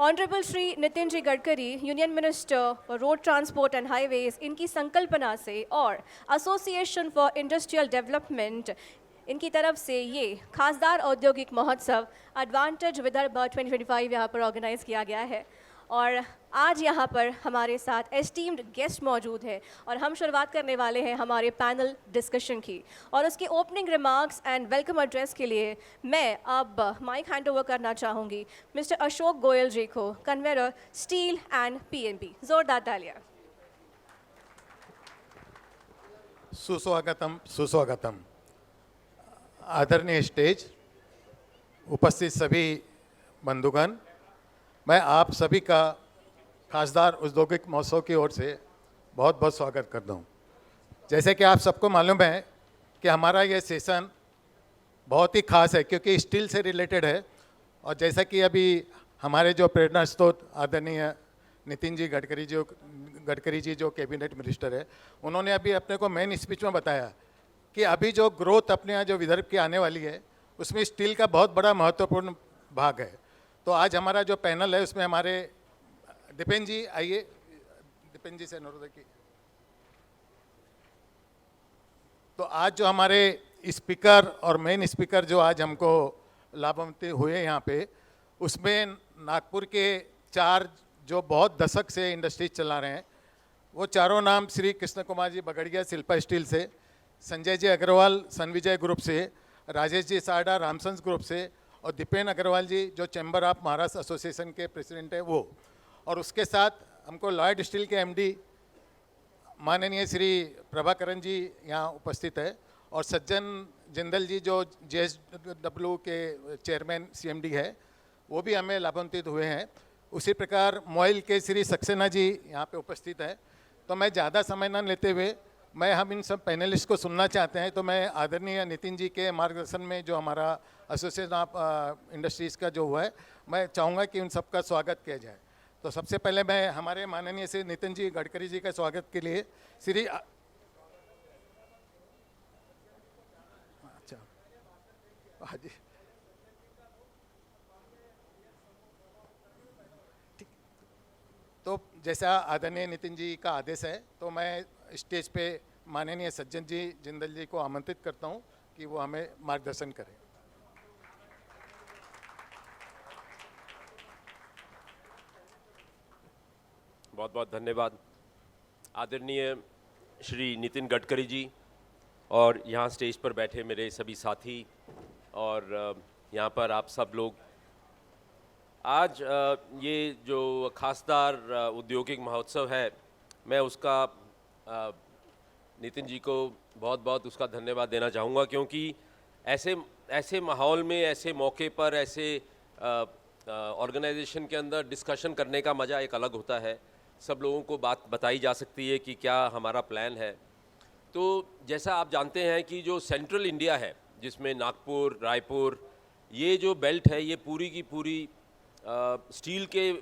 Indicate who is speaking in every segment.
Speaker 1: Honourable Shri Nitin ji Gadkari, union minister road transport and highways, इनकी संकल्पना से और एसोसिएशन फॉर इंडस्ट्रियल डेवलपमेंट इनकी तरफ से ये खासदार औद्योगिक महोत्सव एडवांटेज विदर्भ 2025 यहाँ पर ऑर्गेनाइज किया गया है। और आज यहाँ पर हमारे साथ एस्टीम्ड गेस्ट मौजूद है और हम शुरुआत करने वाले हैं हमारे पैनल डिस्कशन की। और उसके opening remarks and welcome address के लिए मैं अब माइक हैंड ओवर करना चाहूँगी मिस्टर अशोक गोयल जी को, कन्वेयर स्टील एंड पीएनबी। जोरदार तालियां।
Speaker 2: सुस्वागतम सुस्वागतम। आदरणीय स्टेज, उपस्थित सभी बंधुगण, मैं आप सभी का खासदार औद्योगिक महोत्सव की ओर से बहुत बहुत स्वागत करता हूँ। जैसे कि आप सबको मालूम है कि हमारा ये सेशन बहुत ही खास है क्योंकि स्टील से रिलेटेड है। और जैसा कि अभी हमारे जो प्रेरणा स्रोत आदरणीय नितिन जी गडकरी जी जो कैबिनेट मिनिस्टर है, उन्होंने अभी अपने को मेन स्पीच में बताया कि अभी जो ग्रोथ अपने यहाँ जो विदर्भ की आने वाली है उसमें स्टील का बहुत बड़ा महत्वपूर्ण भाग है। तो आज हमारा जो पैनल है उसमें हमारे दीपेन जी आइए, दीपेन जी से अनुरोध है कि तो आज जो हमारे स्पीकर और मेन स्पीकर जो आज हमको लाभान्वित हुए यहाँ पे, उसमें नागपुर के 4 जो बहुत दशक से इंडस्ट्रीज चला रहे हैं, वो चारों नाम श्री कृष्ण कुमार जी बगड़िया शिल्पा स्टील से, संजय जी अग्रवाल सनविजय ग्रुप से, राजेश जी साडा रामसंस ग्रुप से और दीपेन अग्रवाल जी जो चैम्बर ऑफ महाराष्ट्र एसोसिएशन के प्रेसिडेंट है वो। और उसके साथ हमको लॉयड स्टील के एमडी माननीय श्री प्रभाकरन जी यहाँ उपस्थित है और सज्जन जिंदल जी जो JSW के चेयरमैन CMD है, वो भी हमें लाभान्वित हुए हैं। उसी प्रकार मोइल के श्री सक्सेना जी यहाँ पे उपस्थित है। तो मैं ज़्यादा समय न लेते हुए हम इन सब पैनलिस्ट को सुनना चाहते हैं। तो मैं आदरणीय नितिन जी के मार्गदर्शन में जो हमारा एसोसिएशन ऑफ इंडस्ट्रीज़ का जो हुआ है, मैं चाहूँगा कि उन सबका स्वागत किया जाए। तो सबसे पहले मैं हमारे माननीय श्री नितिन जी गडकरी जी का स्वागत के लिए श्री अच्छा हाँ जी ठीक। तो जैसा आदरणीय नितिन जी का आदेश है, तो मैं स्टेज पे माननीय सज्जन जी जिंदल जी को आमंत्रित करता हूं कि वो हमें मार्गदर्शन करें।
Speaker 3: बहुत बहुत धन्यवाद आदरणीय श्री नितिन गडकरी जी और यहाँ स्टेज पर बैठे मेरे सभी साथी और यहाँ पर आप सब लोग। आज ये जो खासदार औद्योगिक महोत्सव है, मैं उसका नितिन जी को बहुत बहुत उसका धन्यवाद देना चाहूँगा, क्योंकि ऐसे माहौल में, ऐसे मौके पर, ऐसे ऑर्गेनाइजेशन के अंदर डिस्कशन करने का मज़ा एक अलग होता है। सब लोगों को बात बताई जा सकती है कि क्या हमारा प्लान है। तो जैसा आप जानते हैं कि जो सेंट्रल इंडिया है, जिसमें नागपुर, रायपुर, ये जो बेल्ट है, ये पूरी की पूरी स्टील के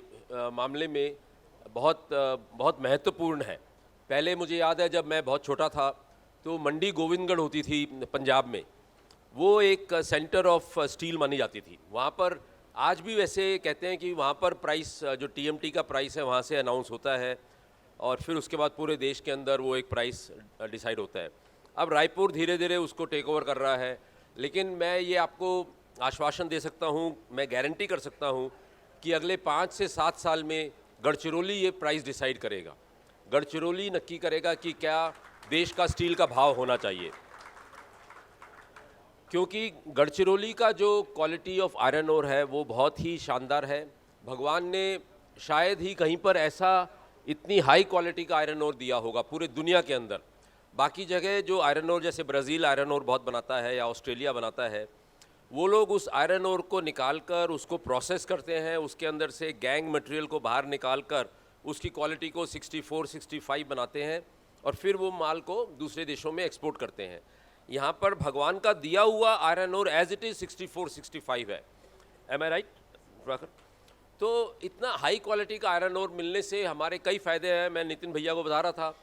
Speaker 3: मामले में बहुत महत्वपूर्ण है। पहले मुझे याद है जब मैं बहुत छोटा था तो मंडी गोविंदगढ़ होती थी पंजाब में, वो एक सेंटर ऑफ स्टील मानी जाती थी। वहाँ पर आज भी वैसे कहते हैं कि वहाँ पर प्राइस जो TMT का प्राइस है वहाँ से अनाउंस होता है और फिर उसके बाद पूरे देश के अंदर वो एक प्राइस डिसाइड होता है। अब रायपुर धीरे धीरे उसको टेक ओवर कर रहा है, लेकिन मैं ये आपको आश्वासन दे सकता हूँ, मैं गारंटी कर सकता हूँ कि अगले 5 से 7 साल में गढ़चिरौली ये प्राइस डिसाइड करेगा। गढ़चिरौली नक्की करेगा कि क्या देश का स्टील का भाव होना चाहिए, क्योंकि गढ़चिरौली का जो क्वालिटी ऑफ आयरन ओर है वो बहुत ही शानदार है। भगवान ने शायद ही कहीं पर ऐसा इतनी हाई क्वालिटी का आयरन ओर दिया होगा पूरे दुनिया के अंदर। बाकी जगह जो आयरन ओर, जैसे ब्राज़ील आयरन ओर बहुत बनाता है या ऑस्ट्रेलिया बनाता है, वो लोग उस आयरन ओर को निकाल कर उसको प्रोसेस करते हैं, उसके अंदर से गैंग मटेरियल को बाहर निकाल कर उसकी क्वालिटी को 64-65 बनाते हैं और फिर वो माल को दूसरे देशों में एक्सपोर्ट करते हैं। यहाँ पर भगवान का दिया हुआ iron ore as it is 64-65 है। Am I right? तो इतना हाई क्वालिटी का आयरन ओर मिलने से हमारे कई फ़ायदे हैं। मैं नितिन भैया को बता रहा था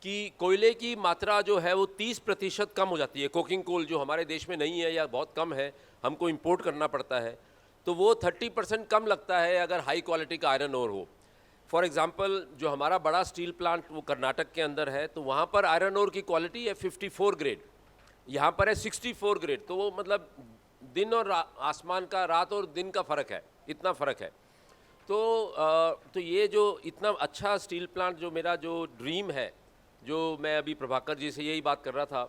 Speaker 3: कि कोयले की मात्रा जो है वो 30% कम हो जाती है। कोकिंग कोल जो हमारे देश में नहीं है या बहुत कम है, हमको इंपोर्ट करना पड़ता है। तो वो 30% कम लगता है अगर हाई क्वालिटी का आयरन ओर हो। फॉर एग्जांपल जो हमारा बड़ा स्टील प्लांट वो कर्नाटक के अंदर है, तो वहाँ पर आयरन ओर की क्वालिटी है 54 ग्रेड, यहाँ पर है 64 ग्रेड। तो वो मतलब दिन और आसमान का, रात और दिन का फ़र्क है, इतना फ़र्क है। तो ये जो इतना अच्छा स्टील प्लांट, जो मेरा जो ड्रीम है, जो मैं अभी प्रभाकर जी से यही बात कर रहा था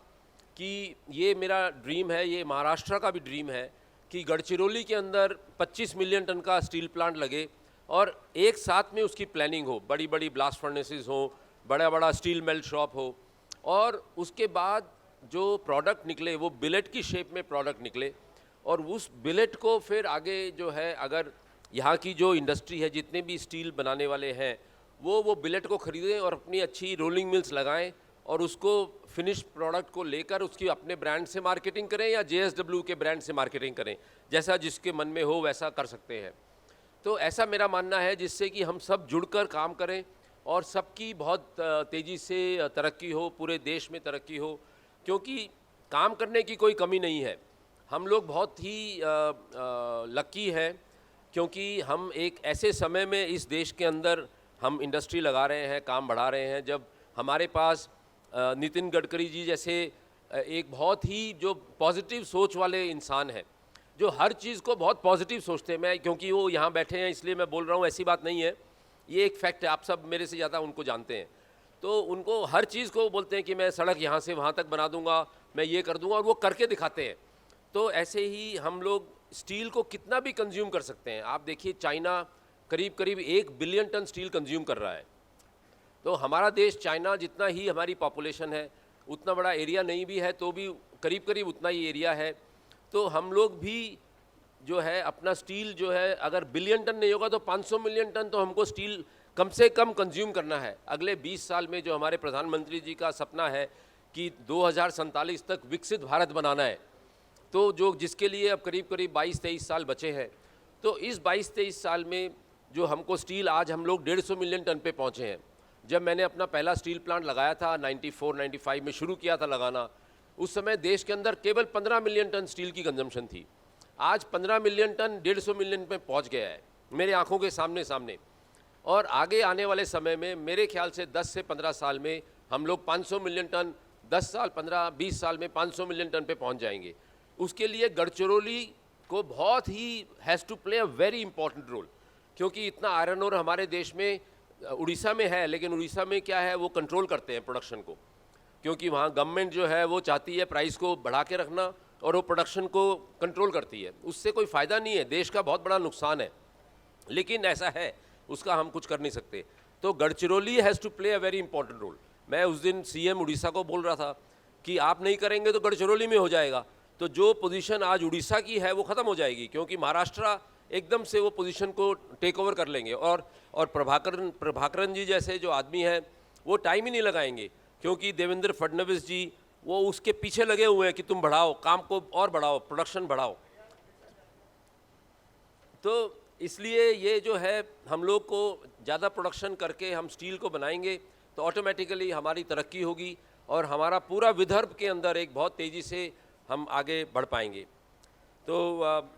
Speaker 3: कि ये मेरा ड्रीम है, ये महाराष्ट्र का भी ड्रीम है कि गढ़चिरौली के अंदर 25 मिलियन टन का स्टील प्लांट लगे और एक साथ में उसकी प्लानिंग हो, बड़ी बड़ी ब्लास्ट फर्नेसेस हो, बड़ा बड़ा स्टील मेल्ट शॉप हो, और उसके बाद जो प्रोडक्ट निकले वो बिलेट की शेप में प्रोडक्ट निकले, और उस बिलेट को फिर आगे जो है, अगर यहाँ की जो इंडस्ट्री है, जितने भी स्टील बनाने वाले हैं, वो बिलेट को ख़रीदें और अपनी अच्छी रोलिंग मिल्स लगाएं और उसको फिनिश प्रोडक्ट को लेकर उसकी अपने ब्रांड से मार्केटिंग करें या JSW के ब्रांड से मार्केटिंग करें, जैसा जिसके मन में हो वैसा कर सकते हैं। तो ऐसा मेरा मानना है, जिससे कि हम सब जुड़कर काम करें और सबकी बहुत तेज़ी से तरक्की हो, पूरे देश में तरक्की हो, क्योंकि काम करने की कोई कमी नहीं है। हम लोग बहुत ही लकी हैं, क्योंकि हम एक ऐसे समय में इस देश के अंदर हम इंडस्ट्री लगा रहे हैं, काम बढ़ा रहे हैं, जब हमारे पास नितिन गडकरी जी जैसे एक बहुत ही जो पॉजिटिव सोच वाले इंसान हैं, जो हर चीज़ को बहुत पॉजिटिव सोचते हैं। मैं क्योंकि वो यहाँ बैठे हैं इसलिए मैं बोल रहा हूँ, ऐसी बात नहीं है, ये एक फैक्ट है, आप सब मेरे से ज़्यादा उनको जानते हैं। तो उनको हर चीज़ को बोलते हैं कि मैं सड़क यहाँ से वहाँ तक बना दूँगा, मैं ये कर दूँगा, और वो करके दिखाते हैं। तो ऐसे ही हम लोग स्टील को कितना भी कंज्यूम कर सकते हैं। आप देखिए, चाइना करीब करीब 1 बिलियन टन स्टील कंज्यूम कर रहा है। तो हमारा देश चाइना जितना ही हमारी पॉपुलेशन है, उतना बड़ा एरिया नहीं भी है, तो भी करीब करीब उतना ही एरिया है। तो हम लोग भी जो है अपना स्टील जो है, अगर बिलियन टन नहीं होगा तो 500 मिलियन टन तो हमको स्टील कम से कम कंज्यूम करना है। अगले 20 साल में जो हमारे प्रधानमंत्री जी का सपना है कि 2047 तक विकसित भारत बनाना है, तो जो जिसके लिए अब करीब करीब 22-23 साल बचे हैं, तो इस 22-23 साल में जो हमको स्टील, आज हम लोग 150 मिलियन टन पे पहुँचे हैं। जब मैंने अपना पहला स्टील प्लांट लगाया था 94-95 में शुरू किया था लगाना, उस समय देश के अंदर केवल 15 मिलियन टन स्टील की कंजम्पशन थी। आज 15 मिलियन टन 150 मिलियन पे पहुंच गया है मेरे आंखों के सामने। और आगे आने वाले समय में मेरे ख्याल से 10 से 15 साल में हम लोग 500 मिलियन टन, 10 साल 15-20 साल में 500 मिलियन टन पे पहुंच जाएंगे। उसके लिए गढ़चिरौली को बहुत ही has to play a very important role, क्योंकि इतना आयरन ओर हमारे देश में, उड़ीसा में है, लेकिन उड़ीसा में क्या है, वो कंट्रोल करते हैं प्रोडक्शन को, क्योंकि वहाँ गवर्नमेंट जो है वो चाहती है प्राइस को बढ़ा के रखना, और वो प्रोडक्शन को कंट्रोल करती है। उससे कोई फ़ायदा नहीं है, देश का बहुत बड़ा नुकसान है, लेकिन ऐसा है, उसका हम कुछ कर नहीं सकते। तो Gadchiroli has to play a very important role. मैं उस दिन CM उड़ीसा को बोल रहा था कि आप नहीं करेंगे तो गढ़चिरौली में हो जाएगा। तो जो पोजीशन आज उड़ीसा की है वो ख़त्म हो जाएगी, क्योंकि महाराष्ट्र एकदम से वो पोजीशन को टेक ओवर कर लेंगे। और प्रभाकरन जी जैसे जो आदमी हैं वो टाइम ही नहीं लगाएंगे, क्योंकि देवेंद्र फडणवीस जी वो उसके पीछे लगे हुए हैं कि तुम बढ़ाओ, काम को और बढ़ाओ, प्रोडक्शन बढ़ाओ। तो इसलिए ये जो है, हम लोग को ज़्यादा प्रोडक्शन करके हम स्टील को बनाएंगे तो ऑटोमेटिकली हमारी तरक्की होगी और हमारा पूरा विदर्भ के अंदर एक बहुत तेज़ी से हम आगे बढ़ पाएंगे। तो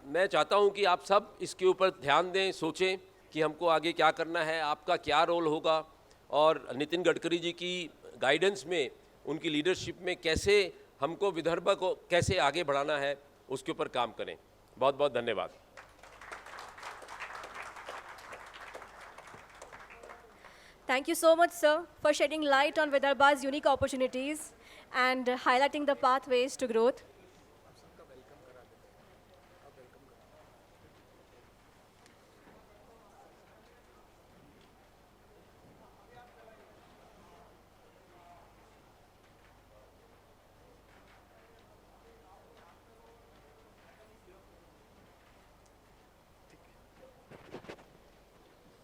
Speaker 3: मैं चाहता हूं कि आप सब इसके ऊपर ध्यान दें, सोचें कि हमको आगे क्या करना है, आपका क्या रोल होगा, और नितिन गडकरी जी की गाइडेंस में, उनकी लीडरशिप में कैसे हमको विदर्भ को कैसे आगे बढ़ाना है, उसके ऊपर काम करें। बहुत बहुत धन्यवाद।
Speaker 1: Thank you so much, sir, for shedding light on Vidarbha's unique opportunities and highlighting the pathways to growth.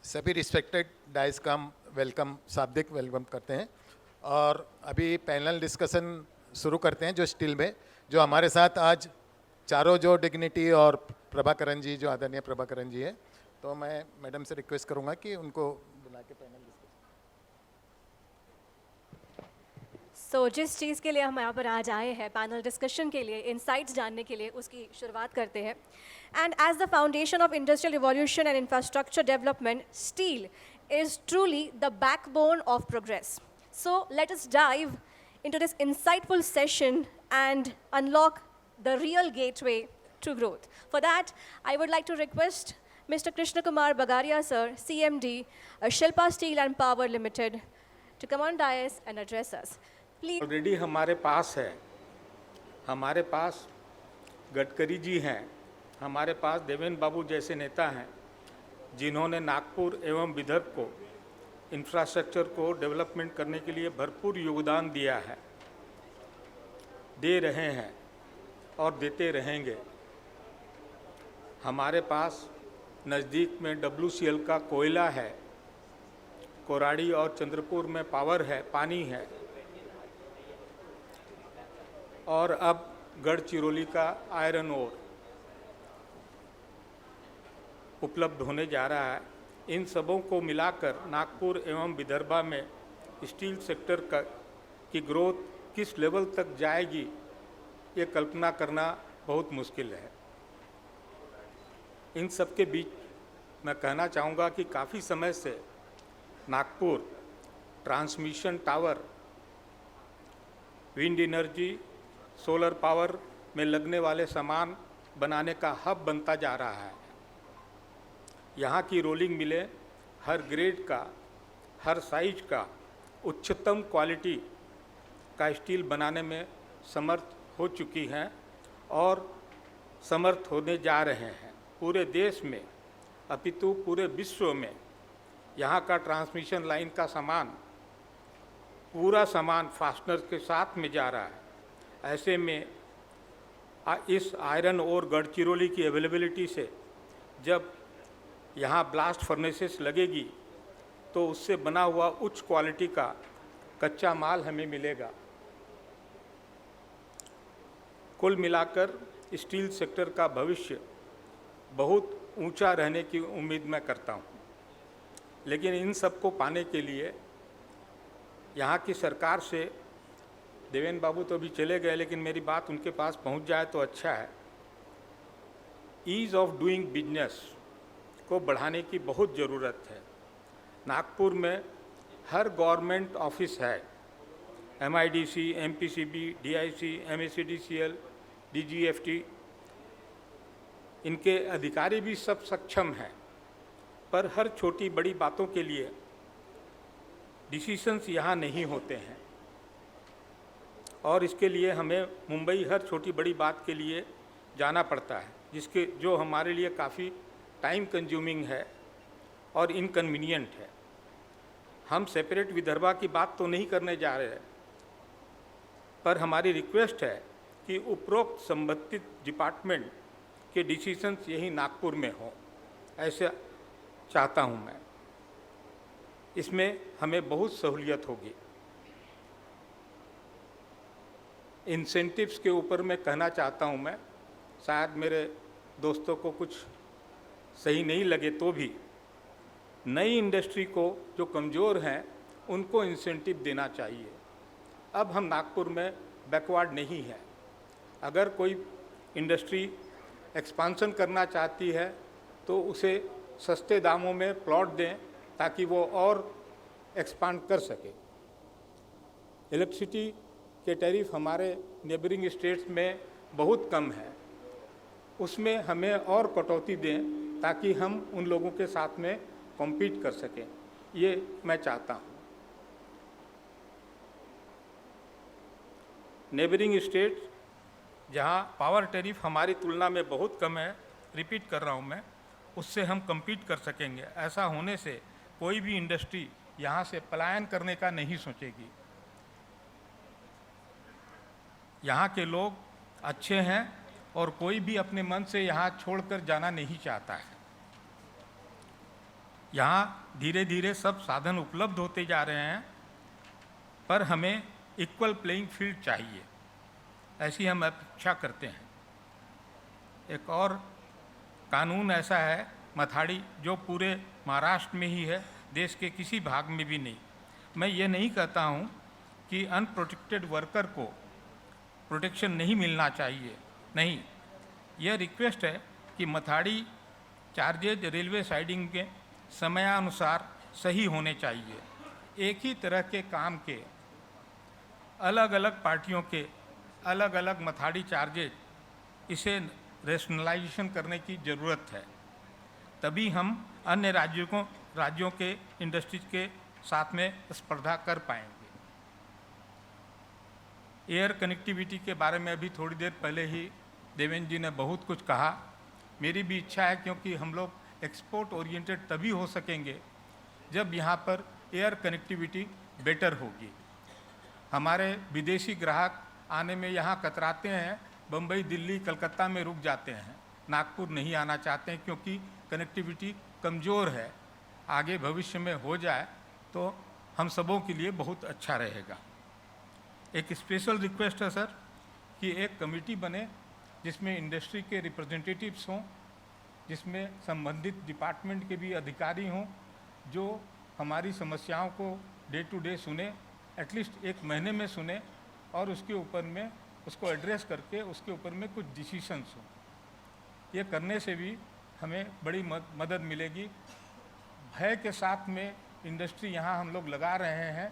Speaker 2: सभी रिस्पेक्टेड डाइस का हम वेलकम, शाब्दिक वेलकम करते हैं। और अभी पैनल डिस्कशन शुरू करते हैं जो स्टील में, जो हमारे साथ आज चारों जो डिग्निटी और प्रभाकरन जी, जो आदरणीय प्रभाकरन जी है, तो मैं मैडम से रिक्वेस्ट करूंगा कि उनको बुला के पैनल डिस्कशन।
Speaker 1: सो जिस चीज़ के लिए हम यहाँ पर आज आए हैं पैनल डिस्कशन के लिए, इनसाइट्स जानने के लिए, उसकी शुरुआत करते हैं. And as the foundation of industrial revolution and infrastructure development, steel is truly the backbone of progress. So let us dive into this insightful session and unlock the real gateway to growth. For that, I would like to request Mr. Krishna Kumar Bagaria sir, CMD, Shilpa Steel and Power Limited, to come on dais and address us. Please.
Speaker 4: Already हमारे पास है, हमारे पास गडकरी जी हैं, हमारे पास देवेंद्र बाबू जैसे नेता हैं जिन्होंने नागपुर एवं विदर्भ को इंफ्रास्ट्रक्चर को डेवलपमेंट करने के लिए भरपूर योगदान दिया है, दे रहे हैं और देते रहेंगे. हमारे पास नज़दीक में WCL का कोयला है, कोराड़ी और चंद्रपुर में पावर है, पानी है, और अब गढ़चिरौली का आयरन ओर उपलब्ध होने जा रहा है. इन सबों को मिलाकर नागपुर एवं विदर्भा में स्टील सेक्टर की ग्रोथ किस लेवल तक जाएगी, ये कल्पना करना बहुत मुश्किल है. इन सब के बीच मैं कहना चाहूँगा कि काफ़ी समय से Nagpur transmission tower, wind energy, solar power में लगने वाले सामान बनाने का हब बनता जा रहा है. यहाँ की रोलिंग मिलें हर ग्रेड का, हर साइज का उच्चतम क्वालिटी का स्टील बनाने में समर्थ हो चुकी हैं और समर्थ होने जा रहे हैं. पूरे देश में अपितु पूरे विश्व में यहाँ का ट्रांसमिशन लाइन का सामान, पूरा सामान फास्टनर के साथ में जा रहा है. ऐसे में इस आयरन और गढ़चिरौली की अवेलेबिलिटी से जब यहाँ ब्लास्ट फर्नेसेस लगेगी तो उससे बना हुआ उच्च क्वालिटी का कच्चा माल हमें मिलेगा. कुल मिलाकर स्टील सेक्टर का भविष्य बहुत ऊंचा रहने की उम्मीद मैं करता हूँ. लेकिन इन सब को पाने के लिए यहाँ की सरकार से, देवेंद्र बाबू तो अभी चले गए लेकिन मेरी बात उनके पास पहुँच जाए तो अच्छा है, ईज़ ऑफ डूइंग बिजनेस को बढ़ाने की बहुत ज़रूरत है. नागपुर में हर गवर्नमेंट ऑफिस है, MIDC, MPCB, DIC, MACDCL, DGFT, इनके अधिकारी भी सब सक्षम हैं, पर हर छोटी बड़ी बातों के लिए डिसीशंस यहाँ नहीं होते हैं और इसके लिए हमें मुंबई हर छोटी बड़ी बात के लिए जाना पड़ता है, जो हमारे लिए काफ़ी टाइम कंज्यूमिंग है और इनकन्वीनियंट है. हम सेपरेट विदर्भा की बात तो नहीं करने जा रहे हैं, पर हमारी रिक्वेस्ट है कि उपरोक्त संबंधित डिपार्टमेंट के डिसीजंस यही नागपुर में हो, ऐसा चाहता हूं मैं. इसमें हमें बहुत सहूलियत होगी. इंसेंटिव्स के ऊपर मैं कहना चाहता हूं मैं, शायद मेरे दोस्तों को कुछ सही नहीं लगे तो भी, नई इंडस्ट्री को जो कमज़ोर हैं उनको इंसेंटिव देना चाहिए. अब हम नागपुर में बैकवर्ड नहीं है. अगर कोई इंडस्ट्री एक्सपांसन करना चाहती है तो उसे सस्ते दामों में प्लॉट दें ताकि वो और एक्सपांड कर सके. इलेक्ट्रिसिटी के टैरिफ हमारे नेबरिंग स्टेट्स में बहुत कम है, उसमें हमें और कटौती दें ताकि हम उन लोगों के साथ में कॉम्पीट कर सकें. ये मैं चाहता हूँ. नेबरिंग स्टेट जहाँ पावर टैरिफ हमारी तुलना में बहुत कम है, रिपीट कर रहा हूँ मैं, उससे हम कम्पीट कर सकेंगे. ऐसा होने से कोई भी इंडस्ट्री यहाँ से पलायन करने का नहीं सोचेगी. यहाँ के लोग अच्छे हैं और कोई भी अपने मन से यहाँ छोड़कर जाना नहीं चाहता है. यहाँ धीरे धीरे सब साधन उपलब्ध होते जा रहे हैं, पर हमें इक्वल प्लेइंग फील्ड चाहिए, ऐसी हम अपेक्षा करते हैं. एक और कानून ऐसा है मथाड़ी, जो पूरे महाराष्ट्र में ही है, देश के किसी भाग में भी नहीं. मैं ये नहीं कहता हूँ कि अनप्रोटेक्टेड वर्कर को प्रोटेक्शन नहीं मिलना चाहिए। नहीं, यह रिक्वेस्ट है कि मथाड़ी चार्जेज रेलवे साइडिंग के समयानुसार सही होने चाहिए। एक ही तरह के काम के अलग अलग पार्टियों के अलग अलग मथाड़ी चार्जेज, इसे रेशनलाइजेशन करने की ज़रूरत है, तभी हम अन्य राज्यों के इंडस्ट्रीज के साथ में स्पर्धा कर पाएंगे। एयर कनेक्टिविटी के बारे में अभी थोड़ी देर पहले ही देवेंद्र जी ने बहुत कुछ कहा। मेरी भी इच्छा है, क्योंकि हम लोग एक्सपोर्ट ओरिएंटेड तभी हो सकेंगे जब यहाँ पर एयर कनेक्टिविटी बेटर होगी। हमारे विदेशी ग्राहक आने में यहाँ कतराते हैं, बम्बई, दिल्ली, कलकत्ता में रुक जाते हैं, नागपुर नहीं आना चाहते हैं क्योंकि कनेक्टिविटी कमज़ोर है। आगे भविष्य में हो जाए तो हम सबों के लिए बहुत अच्छा रहेगा। एक स्पेशल रिक्वेस्ट है सर कि एक कमेटी बने जिसमें इंडस्ट्री के रिप्रेजेंटेटिव्स हों, जिसमें संबंधित डिपार्टमेंट के भी अधिकारी हों, जो हमारी समस्याओं को डे टू डे सुने, एटलीस्ट एक महीने में सुने और उसके ऊपर में उसको एड्रेस करके उसके ऊपर में कुछ डिसीशंस हों। ये करने से भी हमें बड़ी मदद मिलेगी। भय के साथ में इंडस्ट्री यहाँ हम लोग लगा रहे हैं,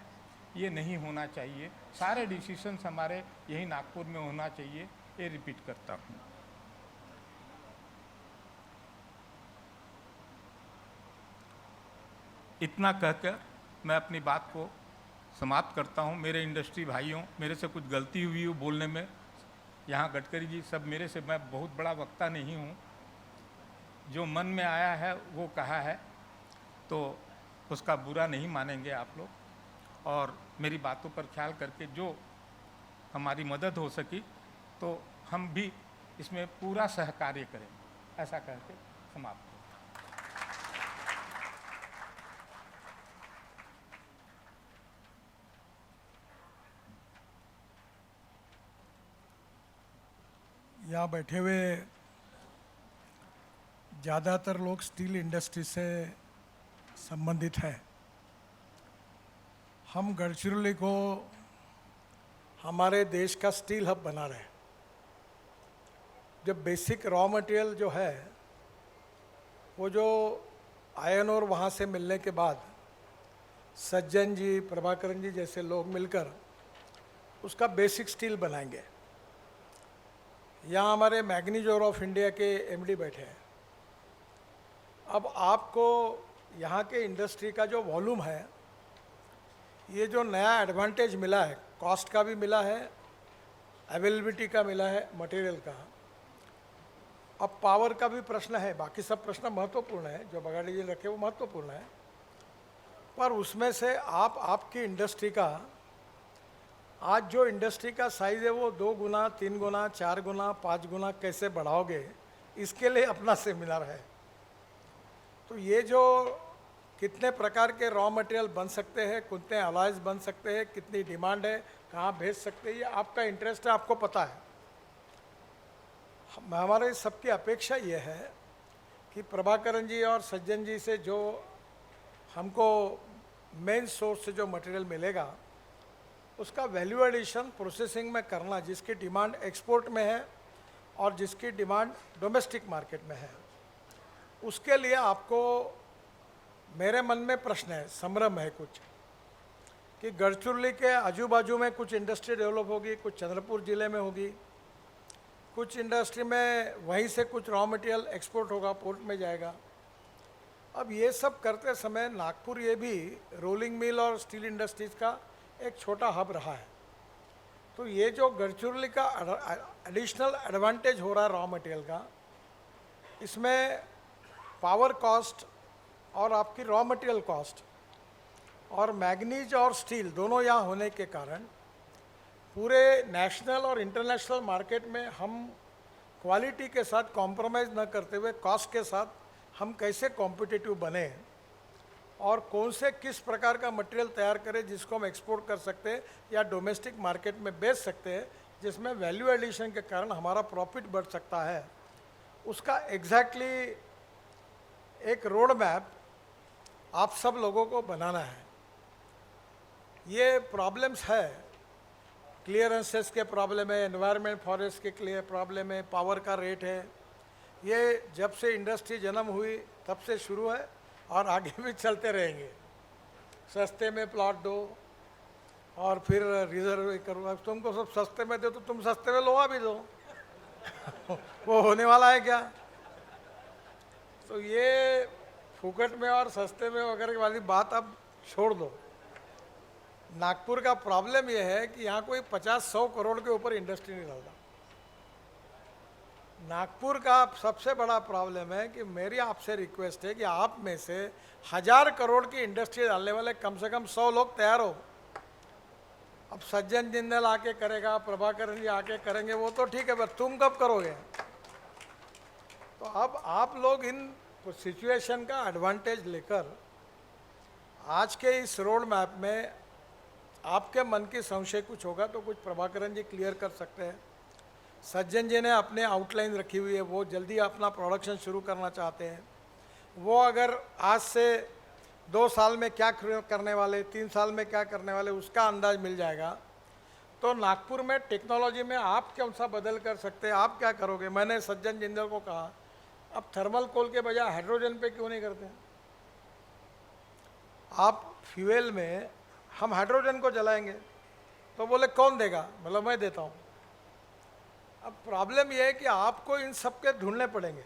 Speaker 4: ये नहीं होना चाहिए। सारे डिसीशंस हमारे यही नागपुर में होना चाहिए, ये रिपीट करता हूँ। इतना कहकर मैं अपनी बात को समाप्त करता हूँ। मेरे इंडस्ट्री भाइयों, मेरे से कुछ गलती हुई हो बोलने में, यहाँ गडकरी जी सब मेरे से, मैं बहुत बड़ा वक्ता नहीं हूँ, जो मन में आया है वो कहा है, तो उसका बुरा नहीं मानेंगे आप लोग। और मेरी बातों पर ख्याल करके जो हमारी मदद हो सकी तो हम भी इसमें पूरा सहकार्य करें, ऐसा करके समाप्त।
Speaker 5: यहाँ बैठे हुए ज़्यादातर लोग स्टील इंडस्ट्री से संबंधित हैं। हम गढ़चिरौली को हमारे देश का स्टील हब बना रहे हैं। जब बेसिक रॉ मटेरियल जो है वो जो आयरन और वहाँ से मिलने के बाद सज्जन जी, प्रभाकरन जी जैसे लोग मिलकर उसका बेसिक स्टील बनाएंगे। यहाँ हमारे मैग्नीज ओर ऑफ इंडिया के एमडी बैठे हैं। अब आपको यहाँ के इंडस्ट्री का जो वॉल्यूम है, ये जो नया एडवांटेज मिला है, कॉस्ट का भी मिला है, अवेलेबिलिटी का मिला है, मटेरियल का। अब पावर का भी प्रश्न है, बाकी सब प्रश्न महत्वपूर्ण है, जो बगाड़ी जी रखे वो महत्वपूर्ण है, पर उसमें से आपकी इंडस्ट्री का आज जो इंडस्ट्री का साइज़ है वो 2 गुना, 3 गुना, 4 गुना, 5 गुना कैसे बढ़ाओगे, इसके लिए अपना सेमिनार है। तो ये जो कितने प्रकार के रॉ मटेरियल बन सकते हैं, कितने अलॉयज बन सकते हैं, कितनी डिमांड है, कहाँ भेज सकते हैं, ये आपका इंटरेस्ट है, आपको पता है। हमारे सबकी अपेक्षा ये है कि प्रभाकरन जी और सज्जन जी से जो हमको मेन सोर्स से जो मटेरियल मिलेगा उसका वैल्यू एडिशन प्रोसेसिंग में करना, जिसकी डिमांड एक्सपोर्ट में है और जिसकी डिमांड डोमेस्टिक मार्केट में है। उसके लिए आपको, मेरे मन में प्रश्न है, संभ्रम है कुछ, कि गढ़चिरौली के आजू बाजू में कुछ इंडस्ट्री डेवलप होगी, कुछ चंद्रपुर ज़िले में होगी, कुछ इंडस्ट्री में वहीं से कुछ रॉ मटेरियल एक्सपोर्ट होगा, पोर्ट में जाएगा। अब ये सब करते समय नागपुर ये भी रोलिंग मिल और स्टील इंडस्ट्रीज़ का एक छोटा हब रहा है। तो ये जो गढ़चिरौली का एडिशनल एडवांटेज हो रहा है रॉ मटेरियल का, इसमें पावर कॉस्ट और आपकी रॉ मटेरियल कॉस्ट और मैग्नीज और स्टील दोनों यहाँ होने के कारण पूरे नेशनल और इंटरनेशनल मार्केट में हम क्वालिटी के साथ कॉम्प्रोमाइज़ न करते हुए कॉस्ट के साथ हम कैसे कॉम्पिटिटिव बने और कौन से किस प्रकार का मटेरियल तैयार करें जिसको हम एक्सपोर्ट कर सकते हैं या डोमेस्टिक मार्केट में बेच सकते हैं, जिसमें वैल्यू एडिशन के कारण हमारा प्रॉफिट बढ़ सकता है, उसका एग्जैक्टली एक रोड मैप आप सब लोगों को बनाना है। ये प्रॉब्लम्स है क्लियरेंसेस के प्रॉब्लम है, एनवायरनमेंट फॉरेस्ट के क्लियर प्रॉब्लम है, पावर का रेट है। ये जब से इंडस्ट्री जन्म हुई तब से शुरू है और आगे भी चलते रहेंगे। सस्ते में प्लॉट दो और फिर रिजर्व करो। अब तुमको सब सस्ते में दो तो तुम सस्ते में लोहा भी दो वो होने वाला है क्या? तो ये फुकट में और सस्ते में वगैरह वाली बात अब छोड़ दो। नागपुर का प्रॉब्लम यह है कि यहाँ कोई 50-100 करोड़ के ऊपर इंडस्ट्री नहीं डालता। नागपुर का सबसे बड़ा प्रॉब्लम है कि मेरी आपसे रिक्वेस्ट है कि आप में से 1000 करोड़ की इंडस्ट्री डालने वाले कम से कम 100 लोग तैयार हो। अब सज्जन जिंदल आके करेगा, प्रभाकरन जी आके करेंगे, वो तो ठीक है, बस तुम कब करोगे? तो अब आप लोग इन सिचुएशन का एडवांटेज लेकर आज के इस रोड मैप में आपके मन की संशय कुछ होगा तो कुछ प्रभाकरन जी क्लियर कर सकते हैं। सज्जन जी ने अपने आउटलाइन रखी हुई है, वो जल्दी अपना प्रोडक्शन शुरू करना चाहते हैं। वो अगर आज से 2 साल में क्या करने वाले, 3 साल में क्या करने वाले, उसका अंदाज मिल जाएगा। तो नागपुर में टेक्नोलॉजी में आप कौन सा बदल कर सकते हैं, आप क्या करोगे? मैंने सज्जन जिंदल को कहा अब थर्मल कोल के बजाय हाइड्रोजन पे क्यों नहीं करते? आप फ्यूल में हम हाइड्रोजन को जलाएंगे तो बोले कौन देगा? मतलब मैं देता हूँ। अब प्रॉब्लम यह है कि आपको इन सब के ढूंढने पड़ेंगे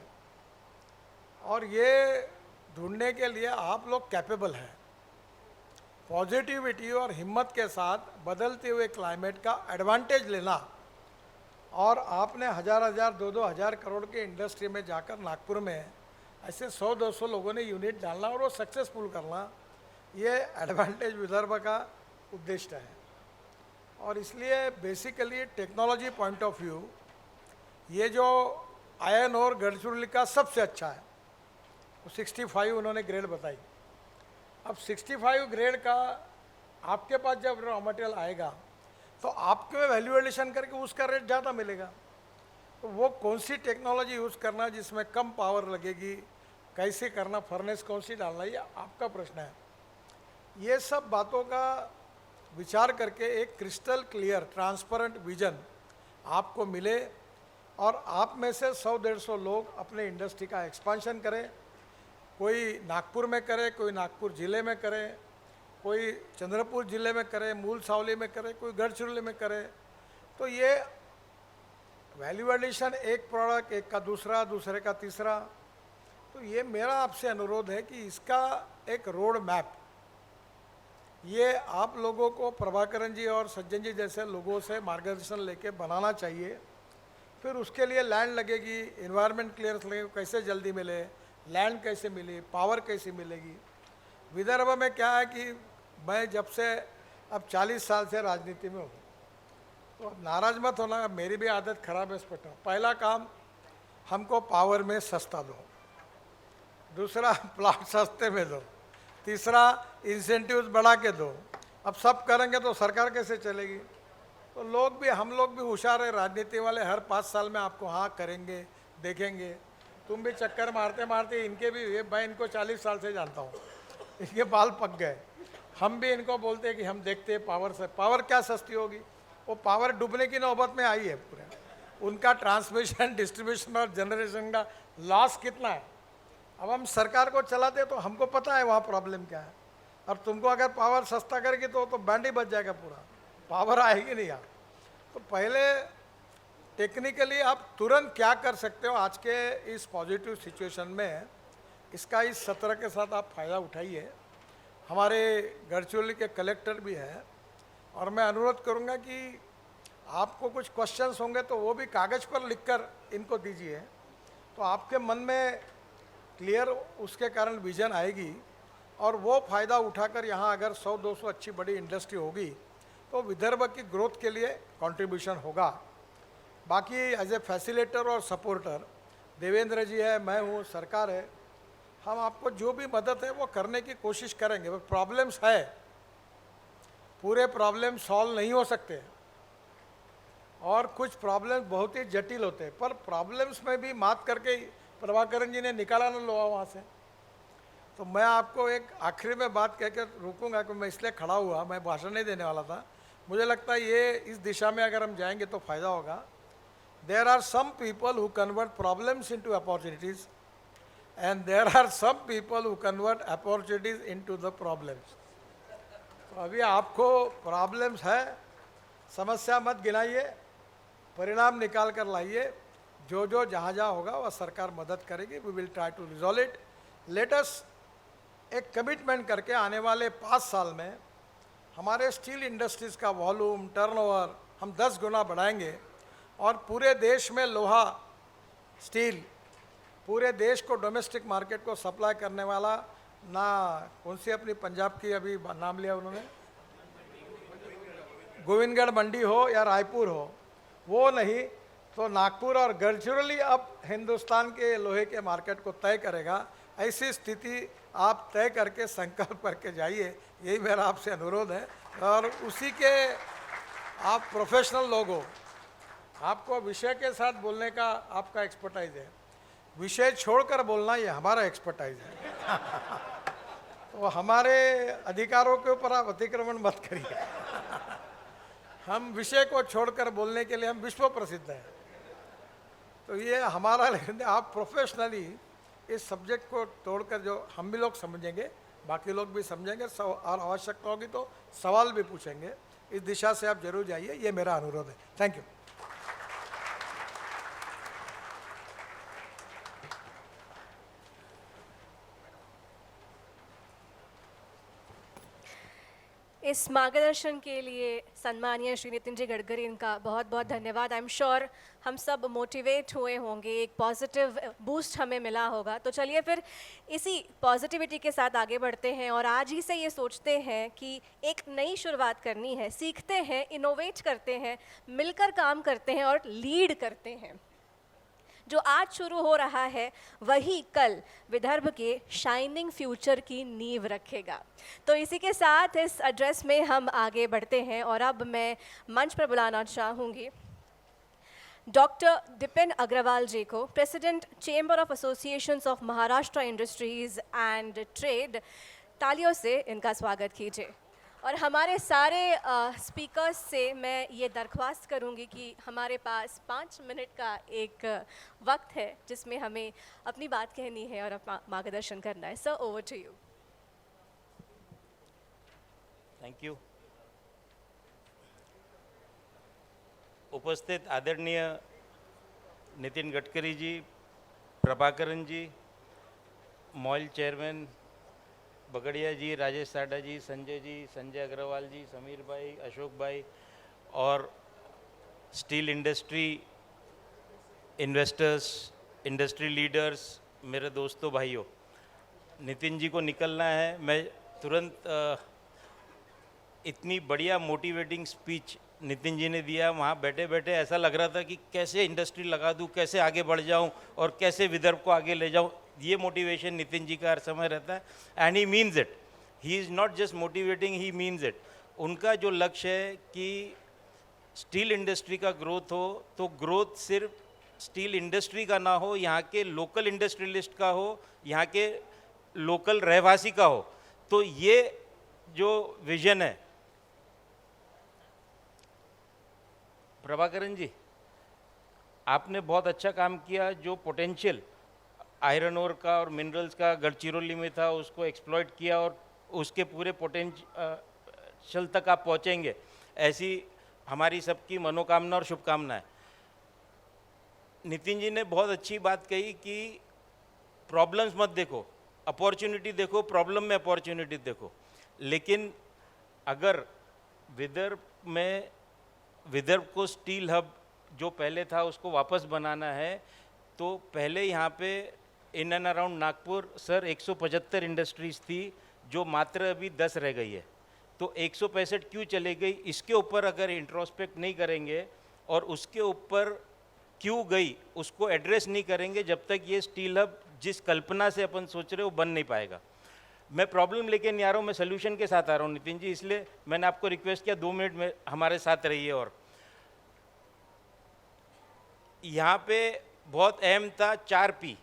Speaker 5: और ये ढूंढने के लिए आप लोग कैपेबल हैं। पॉजिटिविटी और हिम्मत के साथ बदलते हुए क्लाइमेट का एडवांटेज लेना और आपने 1000-1000, 2-2000 करोड़ के इंडस्ट्री में जाकर नागपुर में ऐसे 100-200 लोगों ने यूनिट डालना और वो सक्सेसफुल करना, ये एडवांटेज विदर्भ का उद्देश्य है। और इसलिए basically technology point of view ये जो आयन और गढ़चिरौली का सबसे अच्छा है। 65 उन्होंने ग्रेड बताई। अब 65 ग्रेड का आपके पास जब रॉ मटेरियल आएगा तो आपके वैल्यू एडिशन करके उसका रेट ज़्यादा मिलेगा। तो वो कौन सी टेक्नोलॉजी यूज़ करना जिसमें कम पावर लगेगी, कैसे करना, फर्नेस कौन सी डालना, ये आपका प्रश्न है। ये सब बातों का विचार करके एक क्रिस्टल क्लियर ट्रांसपेरेंट विजन आपको मिले और आप में से 100-150 लोग अपने इंडस्ट्री का एक्सपांशन करें। कोई नागपुर में करे, कोई नागपुर ज़िले में करे, कोई चंद्रपुर ज़िले में करे, मूल सावली में करे, कोई गढ़चिरौली में करे। तो ये वैल्यू एडिशन, एक प्रोडक्ट एक का दूसरा, दूसरे का तीसरा। तो ये मेरा आपसे अनुरोध है कि इसका एक रोड मैप ये आप लोगों को प्रभाकरन जी और सज्जन जी जैसे लोगों से मार्गदर्शन लेके बनाना चाहिए। फिर उसके लिए लैंड लगेगी, एनवायरनमेंट क्लियरेंस लगेगी, कैसे जल्दी मिले, लैंड कैसे मिली, पावर कैसे मिलेगी। विदर्भ में क्या है कि मैं जब से अब 40 साल से राजनीति में हूँ, तो नाराज मत होना, मेरी भी आदत खराब है इस पर। पहला काम हमको पावर में सस्ता दो, दूसरा प्लॉट सस्ते में दो, तीसरा इंसेंटिव्स बढ़ा के दो। अब सब करेंगे तो सरकार कैसे चलेगी? तो लोग भी, हम लोग भी होशियार है, राजनीति वाले हर 5 साल में आपको हाँ करेंगे, देखेंगे। तुम भी चक्कर मारते मारते इनके भी, ये मैं इनको 40 साल से जानता हूँ, इनके बाल पक गए। हम भी इनको बोलते हैं कि हम देखते हैं पावर से, पावर क्या सस्ती होगी? वो पावर डूबने की नौबत में आई है पूरे। उनका ट्रांसमिशन, डिस्ट्रीब्यूशन और जनरेशन का लॉस कितना है। अब हम सरकार को चलाते तो हमको पता है वहाँ प्रॉब्लम क्या है। और तुमको अगर पावर सस्ता करेगी तो बैंड ही बच जाएगा पूरा, पावर आएगी नहीं यार। तो पहले टेक्निकली आप तुरंत क्या कर सकते हो आज के इस पॉजिटिव सिचुएशन में, इसका इस सत्र के साथ आप फ़ायदा उठाइए। हमारे गढ़चिरौली के कलेक्टर भी हैं और मैं अनुरोध करूंगा कि आपको कुछ क्वेश्चंस होंगे तो वो भी कागज़ पर लिखकर इनको दीजिए, तो आपके मन में क्लियर उसके कारण विजन आएगी और वो फ़ायदा उठाकर यहाँ अगर 100-200 अच्छी बड़ी इंडस्ट्री होगी तो विदर्भ की ग्रोथ के लिए कंट्रीब्यूशन होगा। बाकी एज ए फैसिलिटेटर और सपोर्टर देवेंद्र जी है, मैं हूँ, सरकार है, हम आपको जो भी मदद है वो करने की कोशिश करेंगे। प्रॉब्लम्स है, पूरे प्रॉब्लम सॉल्व नहीं हो सकते और कुछ प्रॉब्लम्स बहुत ही जटिल होते हैं, पर प्रॉब्लम्स में भी मात करके प्रभाकरन जी ने निकाला ना लोहा वहाँ से। तो मैं आपको एक आखिरी में बात कहकर रुकूंगा कि मैं इसलिए खड़ा हुआ, मैं भाषण नहीं देने वाला था। मुझे लगता है ये इस दिशा में अगर हम जाएंगे तो फायदा होगा. There are some people who convert problems into opportunities, and there are some people who convert opportunities into the problems. तो अभी आपको प्रॉब्लम्स है, समस्या मत गिनाइए, परिणाम निकाल कर लाइए. जो जो जहाँ जहाँ होगा वह सरकार मदद करेगी. We will try to resolve it. Let us एक कमिटमेंट करके आने वाले 5 साल में हमारे स्टील इंडस्ट्रीज़ का वॉल्यूम, टर्नओवर हम 10 गुना बढ़ाएंगे और पूरे देश में लोहा, स्टील, पूरे देश को डोमेस्टिक मार्केट को सप्लाई करने वाला, ना कौन सी अपनी पंजाब की अभी नाम लिया उन्होंने, गोविंदगढ़ मंडी हो या रायपुर हो, वो नहीं तो नागपुर और गढ़चिरौली अब हिंदुस्तान के लोहे के मार्केट को तय करेगा. ऐसी स्थिति आप तय करके संकल्प करके जाइए, यही मेरा आपसे अनुरोध है. और उसी के आप प्रोफेशनल लोग हो, आपको विषय के साथ बोलने का आपका एक्सपर्टाइज है, विषय छोड़कर बोलना ये हमारा एक्सपर्टाइज है. तो हमारे अधिकारों के ऊपर आप अतिक्रमण मत करिए. हम विषय को छोड़कर बोलने के लिए हम विश्व प्रसिद्ध हैं. तो ये हमारा, लेकिन आप प्रोफेशनली इस सब्जेक्ट को तोड़कर जो हम भी लोग समझेंगे, बाकी लोग भी समझेंगे, और आवश्यकता होगी तो सवाल भी पूछेंगे. इस दिशा से आप जरूर जाइए, ये मेरा अनुरोध है. Thank you.
Speaker 1: इस मार्गदर्शन के लिए सम्मानीय श्री नितिन जी गडकरी, इनका बहुत बहुत धन्यवाद. आई एम श्योर हम सब मोटिवेट हुए होंगे, एक पॉजिटिव बूस्ट हमें मिला होगा. तो चलिए फिर इसी पॉजिटिविटी के साथ आगे बढ़ते हैं और आज ही से ये सोचते हैं कि एक नई शुरुआत करनी है, सीखते हैं, इनोवेट करते हैं, मिलकर काम करते हैं और लीड करते हैं. जो आज शुरू हो रहा है वही कल विदर्भ के शाइनिंग फ्यूचर की नींव रखेगा. तो इसी के साथ इस एड्रेस में हम आगे बढ़ते हैं और अब मैं मंच पर बुलाना चाहूँगी डॉक्टर दिपिन अग्रवाल जी को, president chamber of associations of Maharashtra industries and trade. तालियों से इनका स्वागत कीजिए. और हमारे सारे स्पीकर्स से मैं ये दरख्वास्त करूँगी कि हमारे पास 5 मिनट का एक वक्त है जिसमें हमें अपनी बात कहनी है और अपना मार्गदर्शन करना है. Sir, over to you.
Speaker 6: Thank you. उपस्थित आदरणीय नितिन गडकरी जी, प्रभाकरन जी, मॉल चेयरमैन बगड़िया जी, राजेश साडा जी, संजय जी, संजय अग्रवाल जी, समीर भाई, अशोक भाई और steel industry investors, industry leaders, मेरे दोस्तों, भाइयों, नितिन जी को निकलना है. मैं तुरंत इतनी बढ़िया मोटिवेटिंग स्पीच नितिन जी ने दिया, वहाँ बैठे बैठे ऐसा लग रहा था कि कैसे इंडस्ट्री लगा दूँ, कैसे आगे बढ़ जाऊँ और कैसे विदर्भ को आगे ले जाऊँ. ये मोटिवेशन नितिन जी का हर समय रहता है. And he means it. He is not just motivating, he means it. उनका जो लक्ष्य है कि स्टील इंडस्ट्री का ग्रोथ हो, तो ग्रोथ सिर्फ स्टील इंडस्ट्री का ना हो, यहाँ के लोकल इंडस्ट्रियलिस्ट का हो, यहाँ के लोकल रहवासी का हो. तो ये जो विजन है, प्रभाकरन जी आपने बहुत अच्छा काम किया. जो पोटेंशियल आयरन ओर का और मिनरल्स का गढ़चिरौली में था, उसको एक्सप्लॉइट किया और उसके पूरे पोटेंशियल तक आप पहुँचेंगे, ऐसी हमारी सबकी मनोकामना और शुभकामनाएं. नितिन जी ने बहुत अच्छी बात कही कि प्रॉब्लम्स मत देखो, अपॉर्चुनिटी देखो, प्रॉब्लम में अपॉर्चुनिटी देखो. लेकिन अगर विदर्भ को स्टील हब जो पहले था उसको वापस बनाना है, तो पहले यहाँ पे in and around Nagpur sir 175 industries थी, जो मात्र अभी 10 रह गई है. तो 165 क्यों चले गई, इसके ऊपर अगर इंट्रोस्पेक्ट नहीं करेंगे और उसके ऊपर क्यों गई उसको एड्रेस नहीं करेंगे, जब तक ये स्टील हब जिस कल्पना से अपन सोच रहे हो बन नहीं पाएगा. मैं प्रॉब्लम लेके नहीं आ रहा हूँ, मैं सोल्यूशन के साथ आ रहा हूँ नितिन जी, इसलिए मैंने आपको रिक्वेस्ट किया 2 मिनट में हमारे साथ रहिए. और यहाँ पे बहुत अहम था 4P.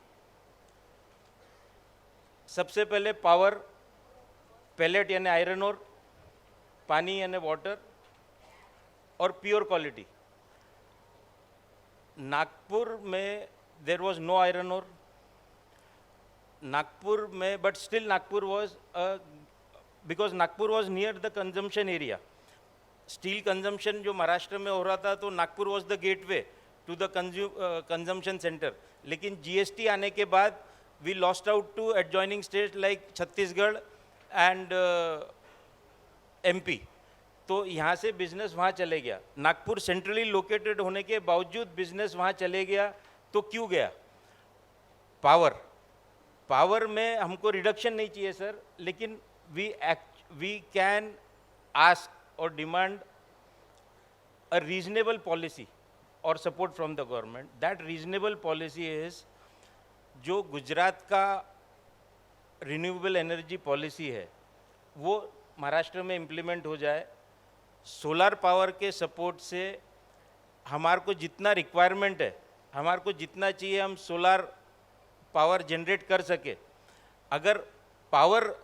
Speaker 6: सबसे पहले पावर, पैलेट यानी आयरन और, पानी यानी वाटर, और प्योर क्वालिटी। नागपुर में there was no iron ore Nagpur में, but still Nagpur was because Nagpur was near the consumption area. Steel consumption जो महाराष्ट्र में हो रहा था, तो Nagpur was the gateway to the consumption centre. लेकिन जीएसटी आने के बाद we lost out to adjoining state like Chhattisgarh and MP. तो यहाँ से बिजनेस वहाँ चले गया। नागपुर सेंट्रली लोकेटेड होने के बावजूद बिजनेस वहाँ चले गया। तो क्यों गया? पावर में हमको रिडक्शन नहीं चाहिए सर, लेकिन वी कैन आस्क और demand a reasonable policy or support from the government. That reasonable policy is जो गुजरात का रिन्यूएबल एनर्जी पॉलिसी है वो महाराष्ट्र में इम्प्लीमेंट हो जाए। सोलर पावर के सपोर्ट से हमारे को जितना रिक्वायरमेंट है, हमारे को जितना चाहिए हम सोलर पावर जनरेट कर सके। अगर पावर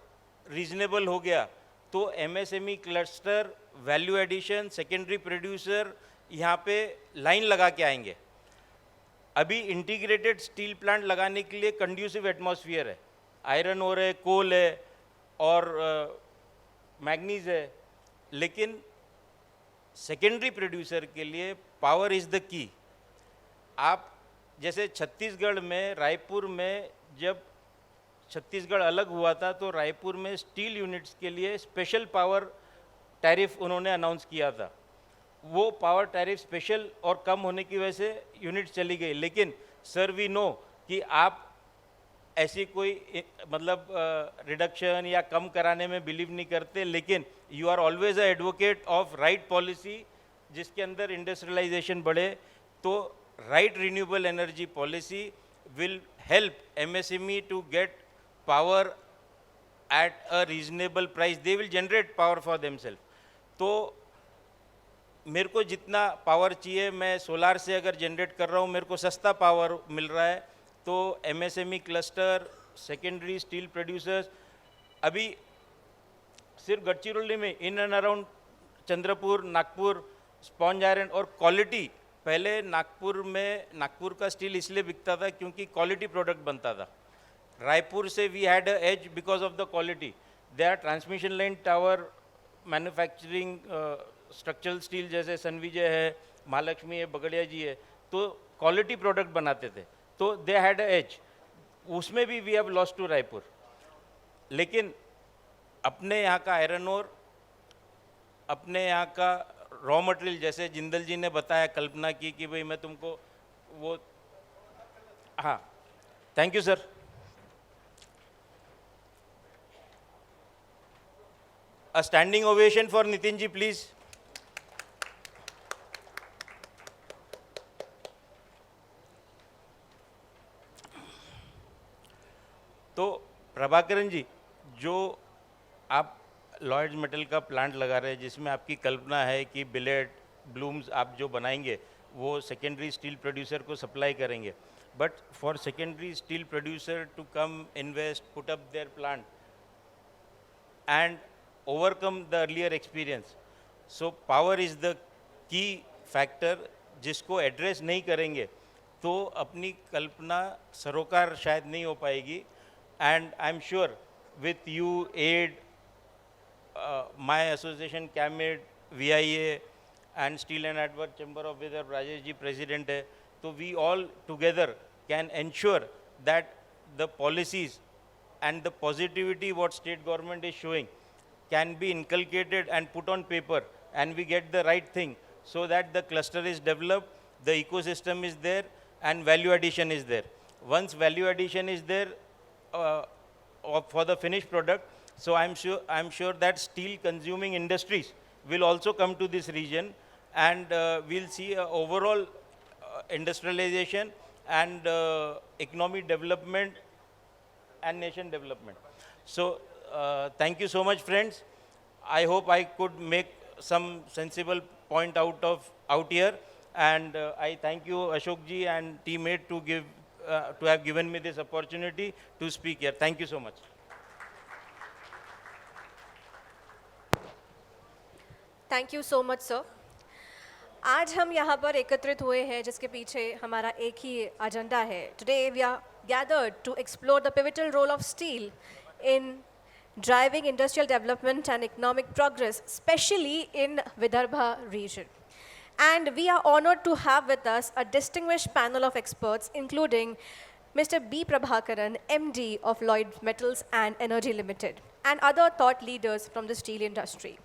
Speaker 6: रीजनेबल हो गया तो MSME cluster, value addition, secondary producer यहाँ पे लाइन लगा के आएंगे। अभी इंटीग्रेटेड स्टील प्लांट लगाने के लिए कंड्यूसिव एटमॉस्फेयर है। आयरन ओर है, कोल है और मैग्नीज है, लेकिन सेकेंडरी प्रोड्यूसर के लिए पावर इज़ द की। आप जैसे छत्तीसगढ़ में, रायपुर में, जब छत्तीसगढ़ अलग हुआ था तो रायपुर में स्टील यूनिट्स के लिए स्पेशल पावर टैरिफ उन्होंने अनाउंस किया था। वो पावर टैरिफ स्पेशल और कम होने की वजह से यूनिट चली गई। लेकिन सर वी नो कि आप ऐसी कोई मतलब रिडक्शन या कम कराने में बिलीव नहीं करते, लेकिन you are always a advocate of right policy जिसके अंदर इंडस्ट्रियलाइजेशन बढ़े। तो right renewable energy policy will help MSME to get power at a reasonable price. They will generate power for themselves. तो मेरे को जितना पावर चाहिए, मैं सोलार से अगर जनरेट कर रहा हूँ, मेरे को सस्ता पावर मिल रहा है। तो MSME cluster, secondary steel producers, अभी सिर्फ गढ़चिरौली में in and around Chandrapur, Nagpur, sponge iron और क्वालिटी। पहले नागपुर का स्टील इसलिए बिकता था क्योंकि क्वालिटी प्रोडक्ट बनता था। रायपुर से we had a edge because of the quality. They are transmission line tower, manufacturing, structural steel जैसे सनविजय है, महालक्ष्मी है, बगड़िया जी है, तो क्वालिटी प्रोडक्ट बनाते थे, तो दे हैड अ एज। उसमें भी we have lost to Raipur. लेकिन अपने यहाँ का आयरन ओर, अपने यहाँ का रॉ मटेरियल, जैसे जिंदल जी ने बताया, कल्पना की कि भाई मैं तुमको वो, हाँ, thank you sir. A standing ovation for Nitin ji, please. तो प्रभाकरन जी, जो आप लॉयड्स मेटल का प्लांट लगा रहे हैं, जिसमें आपकी कल्पना है कि बिलेट, ब्लूम्स आप जो बनाएंगे वो सेकेंडरी स्टील प्रोड्यूसर को सप्लाई करेंगे, but for secondary steel producer to come invest, put up their plant and overcome the earlier experience. So power is the key factor जिसको एड्रेस नहीं करेंगे तो अपनी कल्पना सरोकार शायद नहीं हो पाएगी। And I am sure with you एड, माय एसोसिएशन कैमिड, VIA एंड स्टील एंड एडवर्क चैम्बर ऑफ विदर, राजेश जी प्रेसिडेंट है, तो we all together can ensure that the policies and the positivity what state government is showing can be inculcated and put on paper, and we get the right thing so that the cluster is developed, the ecosystem is there, and value addition is there. Once value addition is there for the finished product, so I'm sure that steel consuming industries will also come to this region, and we'll see overall industrialization and economic development and nation development. So thank you so much, friends. I hope I could make some sensible point out here, and I thank you Ashok ji and teammate to have given me this opportunity to speak here. Thank you so much.
Speaker 1: Thank you so much, sir. आज हम यहाँ पर एकत्रित हुए हैं जिसके पीछे हमारा एक ही एजेंडा है. Today we are gathered to explore the pivotal role of steel in driving industrial development and economic progress, especially in Vidarbha region. And we are honored to have with us a distinguished panel of experts, including Mr. B. Prabhakaran, MD of Lloyd Metals and Energy Limited, and other thought leaders from the steel industry.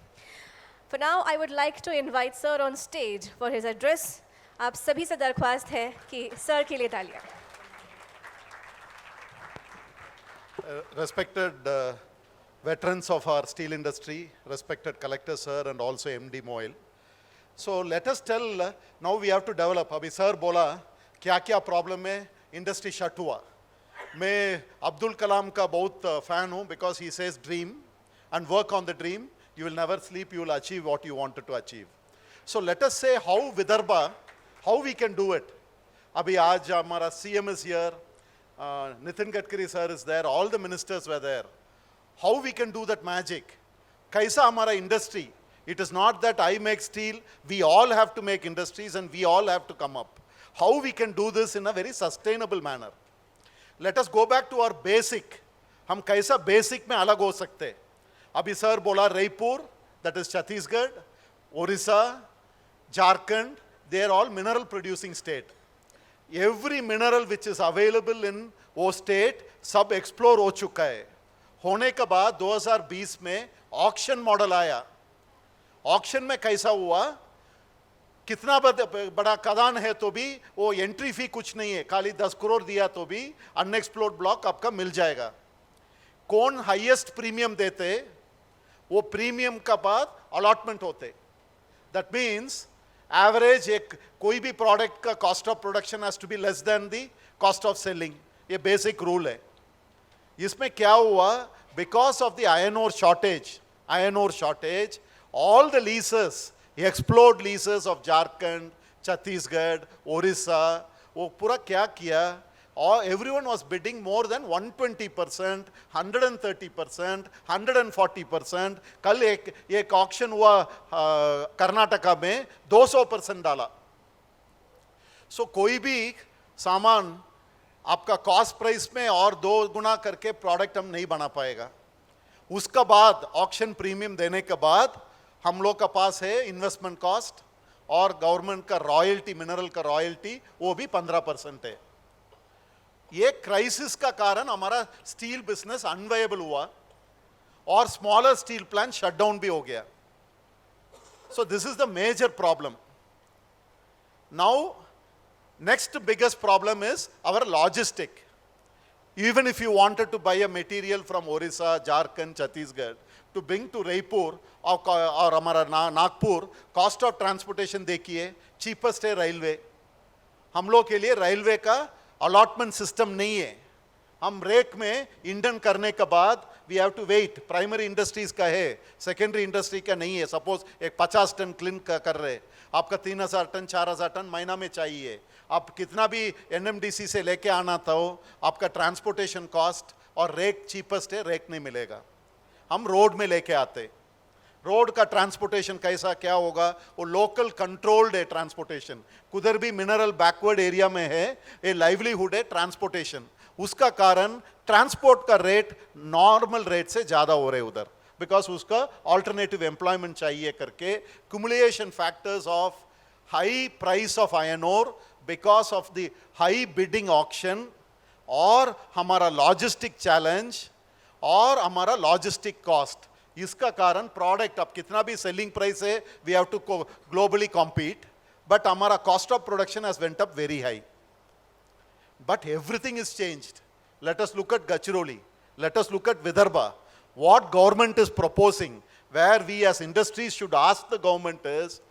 Speaker 1: For now, I would like to invite Sir on stage for his address. आप सभी से दरख्वास्त है कि sir के लिए तालियां.
Speaker 7: Respected veterans of our steel industry, respected collector sir and also MD Moil. So let us tell, now we have to develop. अभी सर बोला क्या क्या प्रॉब्लम है, इंडस्ट्री शट हुआ. मैं अब्दुल कलाम का बहुत फैन हूँ because he says dream and work on the dream. You will never sleep, you will achieve what you wanted to achieve. So let us say how Vidarbha, how we can do it. अभी आज हमारा CM is here, Nitin Gadkari sir is there, all the ministers were there. How we can do that magic? कैसा हमारा industry? It is not that I make steel, we all have to make industries and we all have to come up. How we can do this in a very sustainable manner? Let us go back to our basic. हम कैसा basic में अलग हो सकते हैं? अभी sir बोला Raipur, that is Chhattisgarh, Orissa, Jharkhand, they are all mineral producing state. Every mineral which is available in वो state सब explore हो चुका है. होने के बाद 2020 में auction model आया. Auction में कैसा हुआ? कितना बड़ा खदान है तो भी वो एंट्री फी कुछ नहीं है, खाली 10 करोड़ दिया तो भी अनएक्सप्लोर्ड ब्लॉक आपका मिल जाएगा. कौन हाईएस्ट प्रीमियम देते, वो प्रीमियम का बाद अलॉटमेंट होते. दैट मीन्स एवरेज एक कोई भी प्रोडक्ट का cost of production has to be less than the cost of selling. ये बेसिक रूल है. इसमें क्या हुआ? Because of the iron ore shortage all the leases, explored leases of Jharkhand, Chhattisgarh, Orissa, वो पूरा क्या किया? Or everyone was bidding more than 120%, 130%, 140%. कल एक auction हुआ कर्नाटका में 200% डाला. So कोई भी सामान आपका कॉस्ट प्राइस में और 2 गुना करके प्रोडक्ट हम नहीं बना पाएगा. उसका बाद ऑक्शन प्रीमियम देने के बाद हम लोग का पास है इन्वेस्टमेंट कॉस्ट और गवर्नमेंट का रॉयल्टी, मिनरल का रॉयल्टी, वो भी 15% है. ये क्राइसिस का कारण हमारा स्टील बिजनेस अनवायबल हुआ और स्मॉलर स्टील प्लांट शटडाउन भी हो गया. So this is the major problem. Now next biggest problem is our logistic. Even if you wanted to buy a material from Orissa, Jharkhand, Chhattisgarh to bring to Raipur और हमारा Nagpur, cost of transportation देखिए, cheapest है railway. हम लोग के लिए railway का allotment system नहीं है. हम रेक में इंडन करने के बाद we have to wait. Primary industries का है, सेकेंडरी इंडस्ट्री का नहीं है. सपोज एक 50 टन क्लीन कर रहे, आपका 3000 टन 4000 टन महीना में चाहिए. आप कितना भी एनएमडीसी से लेके आना था, आपका ट्रांसपोर्टेशन कॉस्ट और रेक चीपेस्ट है, रेक नहीं मिलेगा. हम रोड में लेके आते. रोड का ट्रांसपोर्टेशन कैसा क्या होगा? वो लोकल कंट्रोल्ड है ट्रांसपोर्टेशन. कुदर भी मिनरल बैकवर्ड एरिया में है, ये लाइवलीहुड है ट्रांसपोर्टेशन. उसका कारण ट्रांसपोर्ट का रेट नॉर्मल रेट से ज़्यादा हो रहे उधर, बिकॉज उसका ऑल्टरनेटिव एम्प्लॉयमेंट चाहिए करके. Cumulation factors of high price of iron ore because of the high bidding auction और हमारा लॉजिस्टिक चैलेंज और हमारा लॉजिस्टिक कॉस्ट, इसका कारण प्रोडक्ट अब कितना भी सेलिंग प्राइस है, we have to globally compete, but हमारा cost of production has went up very high. But everything is changed. Let us look at Gadchiroli. Let us look at Vidarbha. What government is proposing, where we as industries should ask the government is,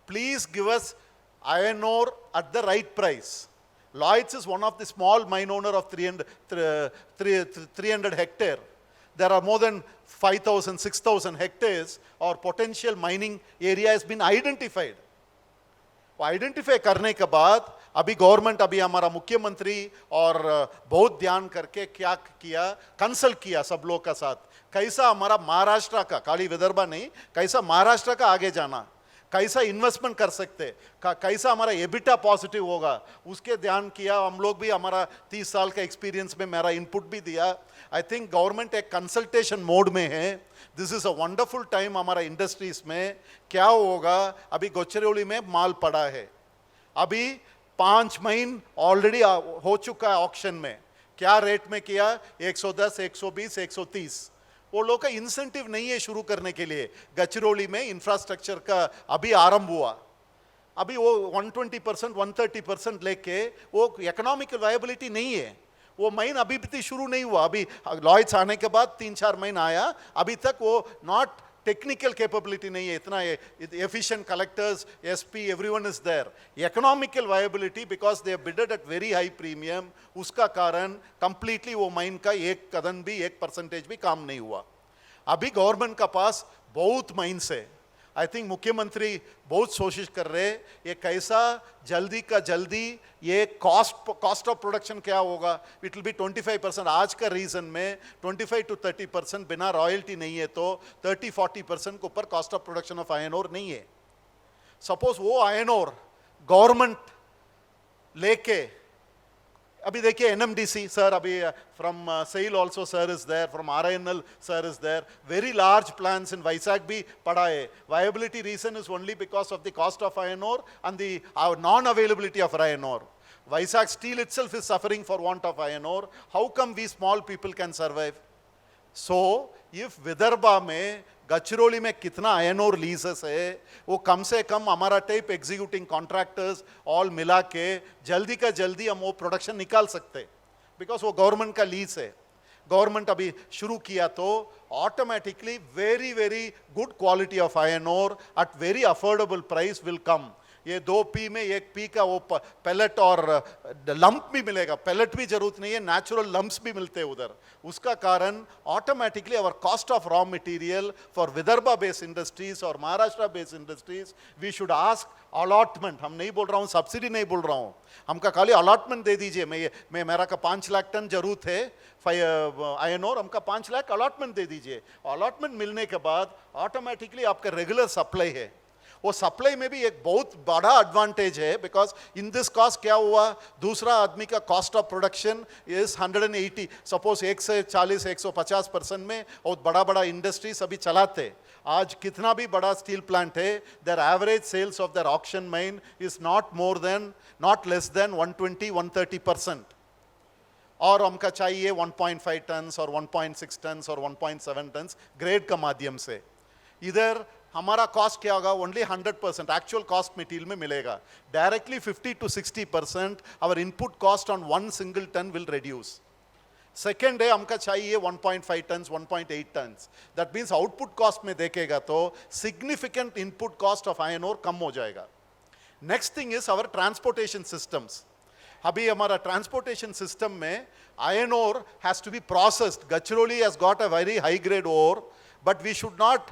Speaker 7: please give us iron ore at the right price. Lloyds is one of the small mine owner of 300 hectare. There are more than 5,000, 6,000 hectares or potential mining area has been identified. Identify करने के बाद अभी government, अभी हमारा मुख्यमंत्री और बहुत ध्यान करके क्या किया, कंसल्ट किया सब लोग का साथ, कैसा हमारा महाराष्ट्र का, खाली विदर्भ नहीं, कैसा महाराष्ट्र का आगे जाना, कैसा इन्वेस्टमेंट कर सकते, कैसा हमारा एबिटा पॉजिटिव होगा, उसके ध्यान किया हम लोग भी। हमारा 30 साल का एक्सपीरियंस में मेरा इनपुट भी दिया। आई थिंक गवर्नमेंट एक कंसल्टेशन मोड में है। This is a wonderful time हमारा इंडस्ट्रीज में। क्या होगा, अभी गडचिरोली में माल पड़ा है, अभी 5 महीने ऑलरेडी हो चुका है ऑक्शन में। क्या रेट में किया, 110, 120, 130। वो लोग का इंसेंटिव नहीं है शुरू करने के लिए। गडचिरोली में इंफ्रास्ट्रक्चर का अभी आरंभ हुआ, अभी वो 120%, 130% लेके वो इकोनॉमिकल वायबिलिटी नहीं है। वो महीन अभी भी शुरू नहीं हुआ। अभी लॉयड्स आने के बाद 3-4 महीने आया, अभी तक वो नॉट टेक्निकल कैपेबिलिटी नहीं है इतना। Efficient collectors, SP, everyone is there. Economical viability because they bidded at very high premium, उसका कारण कंप्लीटली वो माइन का एक कदम भी, 1% भी काम नहीं हुआ। अभी गवर्नमेंट का पास बहुत माइन्स है। आई थिंक मुख्यमंत्री बहुत कोशिश कर रहे हैं ये कैसा जल्दी का जल्दी ये कॉस्ट ऑफ प्रोडक्शन क्या होगा। It will be 25%। आज का रीजन में 25 to 30% बिना रॉयल्टी नहीं है तो 30-40% के ऊपर cost of production of iron ore नहीं है। सपोज वो आयरन ओर गवर्नमेंट लेके, अभी देखिए एनएमडीसी सर, अभी from SAIL also sir is there, from RINL sir is there, very large plants in वैशाख भी पड़ा है। Viability reason is only because of the cost of iron ore and the non availability of iron ore. Vizag Steel itself is suffering for want of iron ore. How come we small people can survive? So, if Vidarbha में गडचिरोली में कितना iron ore लीजेस है, वो कम से कम हमारा type executing contractors all मिला के जल्दी का जल्दी हम वो प्रोडक्शन निकाल सकते, बिकॉज वो गवर्नमेंट का लीज है। गवर्नमेंट अभी शुरू किया तो automatically very very good quality of iron ore at very affordable price will come. ये 2 पी में 1 पी का वो पैलेट और लंप भी मिलेगा। पैलेट भी जरूरत नहीं है, नेचुरल लंप्स भी मिलते हैं उधर। उसका कारण automatically our cost of raw material for Vidarbha based industries और Maharashtra based industries we should ask allotment. हम नहीं बोल रहा हूँ सब्सिडी, नहीं बोल रहा हूँ, हमका खाली अलॉटमेंट दे दीजिए। मैं मेरा का 5 लाख टन जरूरत है आयरन ओर, हमका 5 लाख अलॉटमेंट दे दीजिए। अलॉटमेंट मिलने के बाद ऑटोमेटिकली आपका रेगुलर सप्लाई है। वो सप्लाई में भी एक बहुत बड़ा एडवांटेज है, बिकॉज इन दिस कॉस्ट क्या हुआ, दूसरा आदमी का cost of production is 180। Suppose 140-150% में बहुत बड़ा बड़ा इंडस्ट्रीज अभी चलाते। आज कितना भी बड़ा स्टील प्लांट है, their average sales of their auction mine is not less than 120-130%। और हमका चाहिए 1.5 टन्स और 1.6 टन्स और 1.7 टन्स ग्रेड का माध्यम से। इधर हमारा कॉस्ट क्या होगा, ओनली 100% एक्चुअल कॉस्ट मटेरियल में मिलेगा। Directly 50 to 60% our input cost on 1 single ton will reduce. Second है हमका चाहिए 1.5 tons, 1.8 tons. That means output cost में देखेगा तो significant input cost of iron ore कम हो जाएगा। Next thing is our transportation systems. अभी हमारा ट्रांसपोर्टेशन सिस्टम में iron ore has to be processed. Gadchiroli has got a very high grade ore, but we should not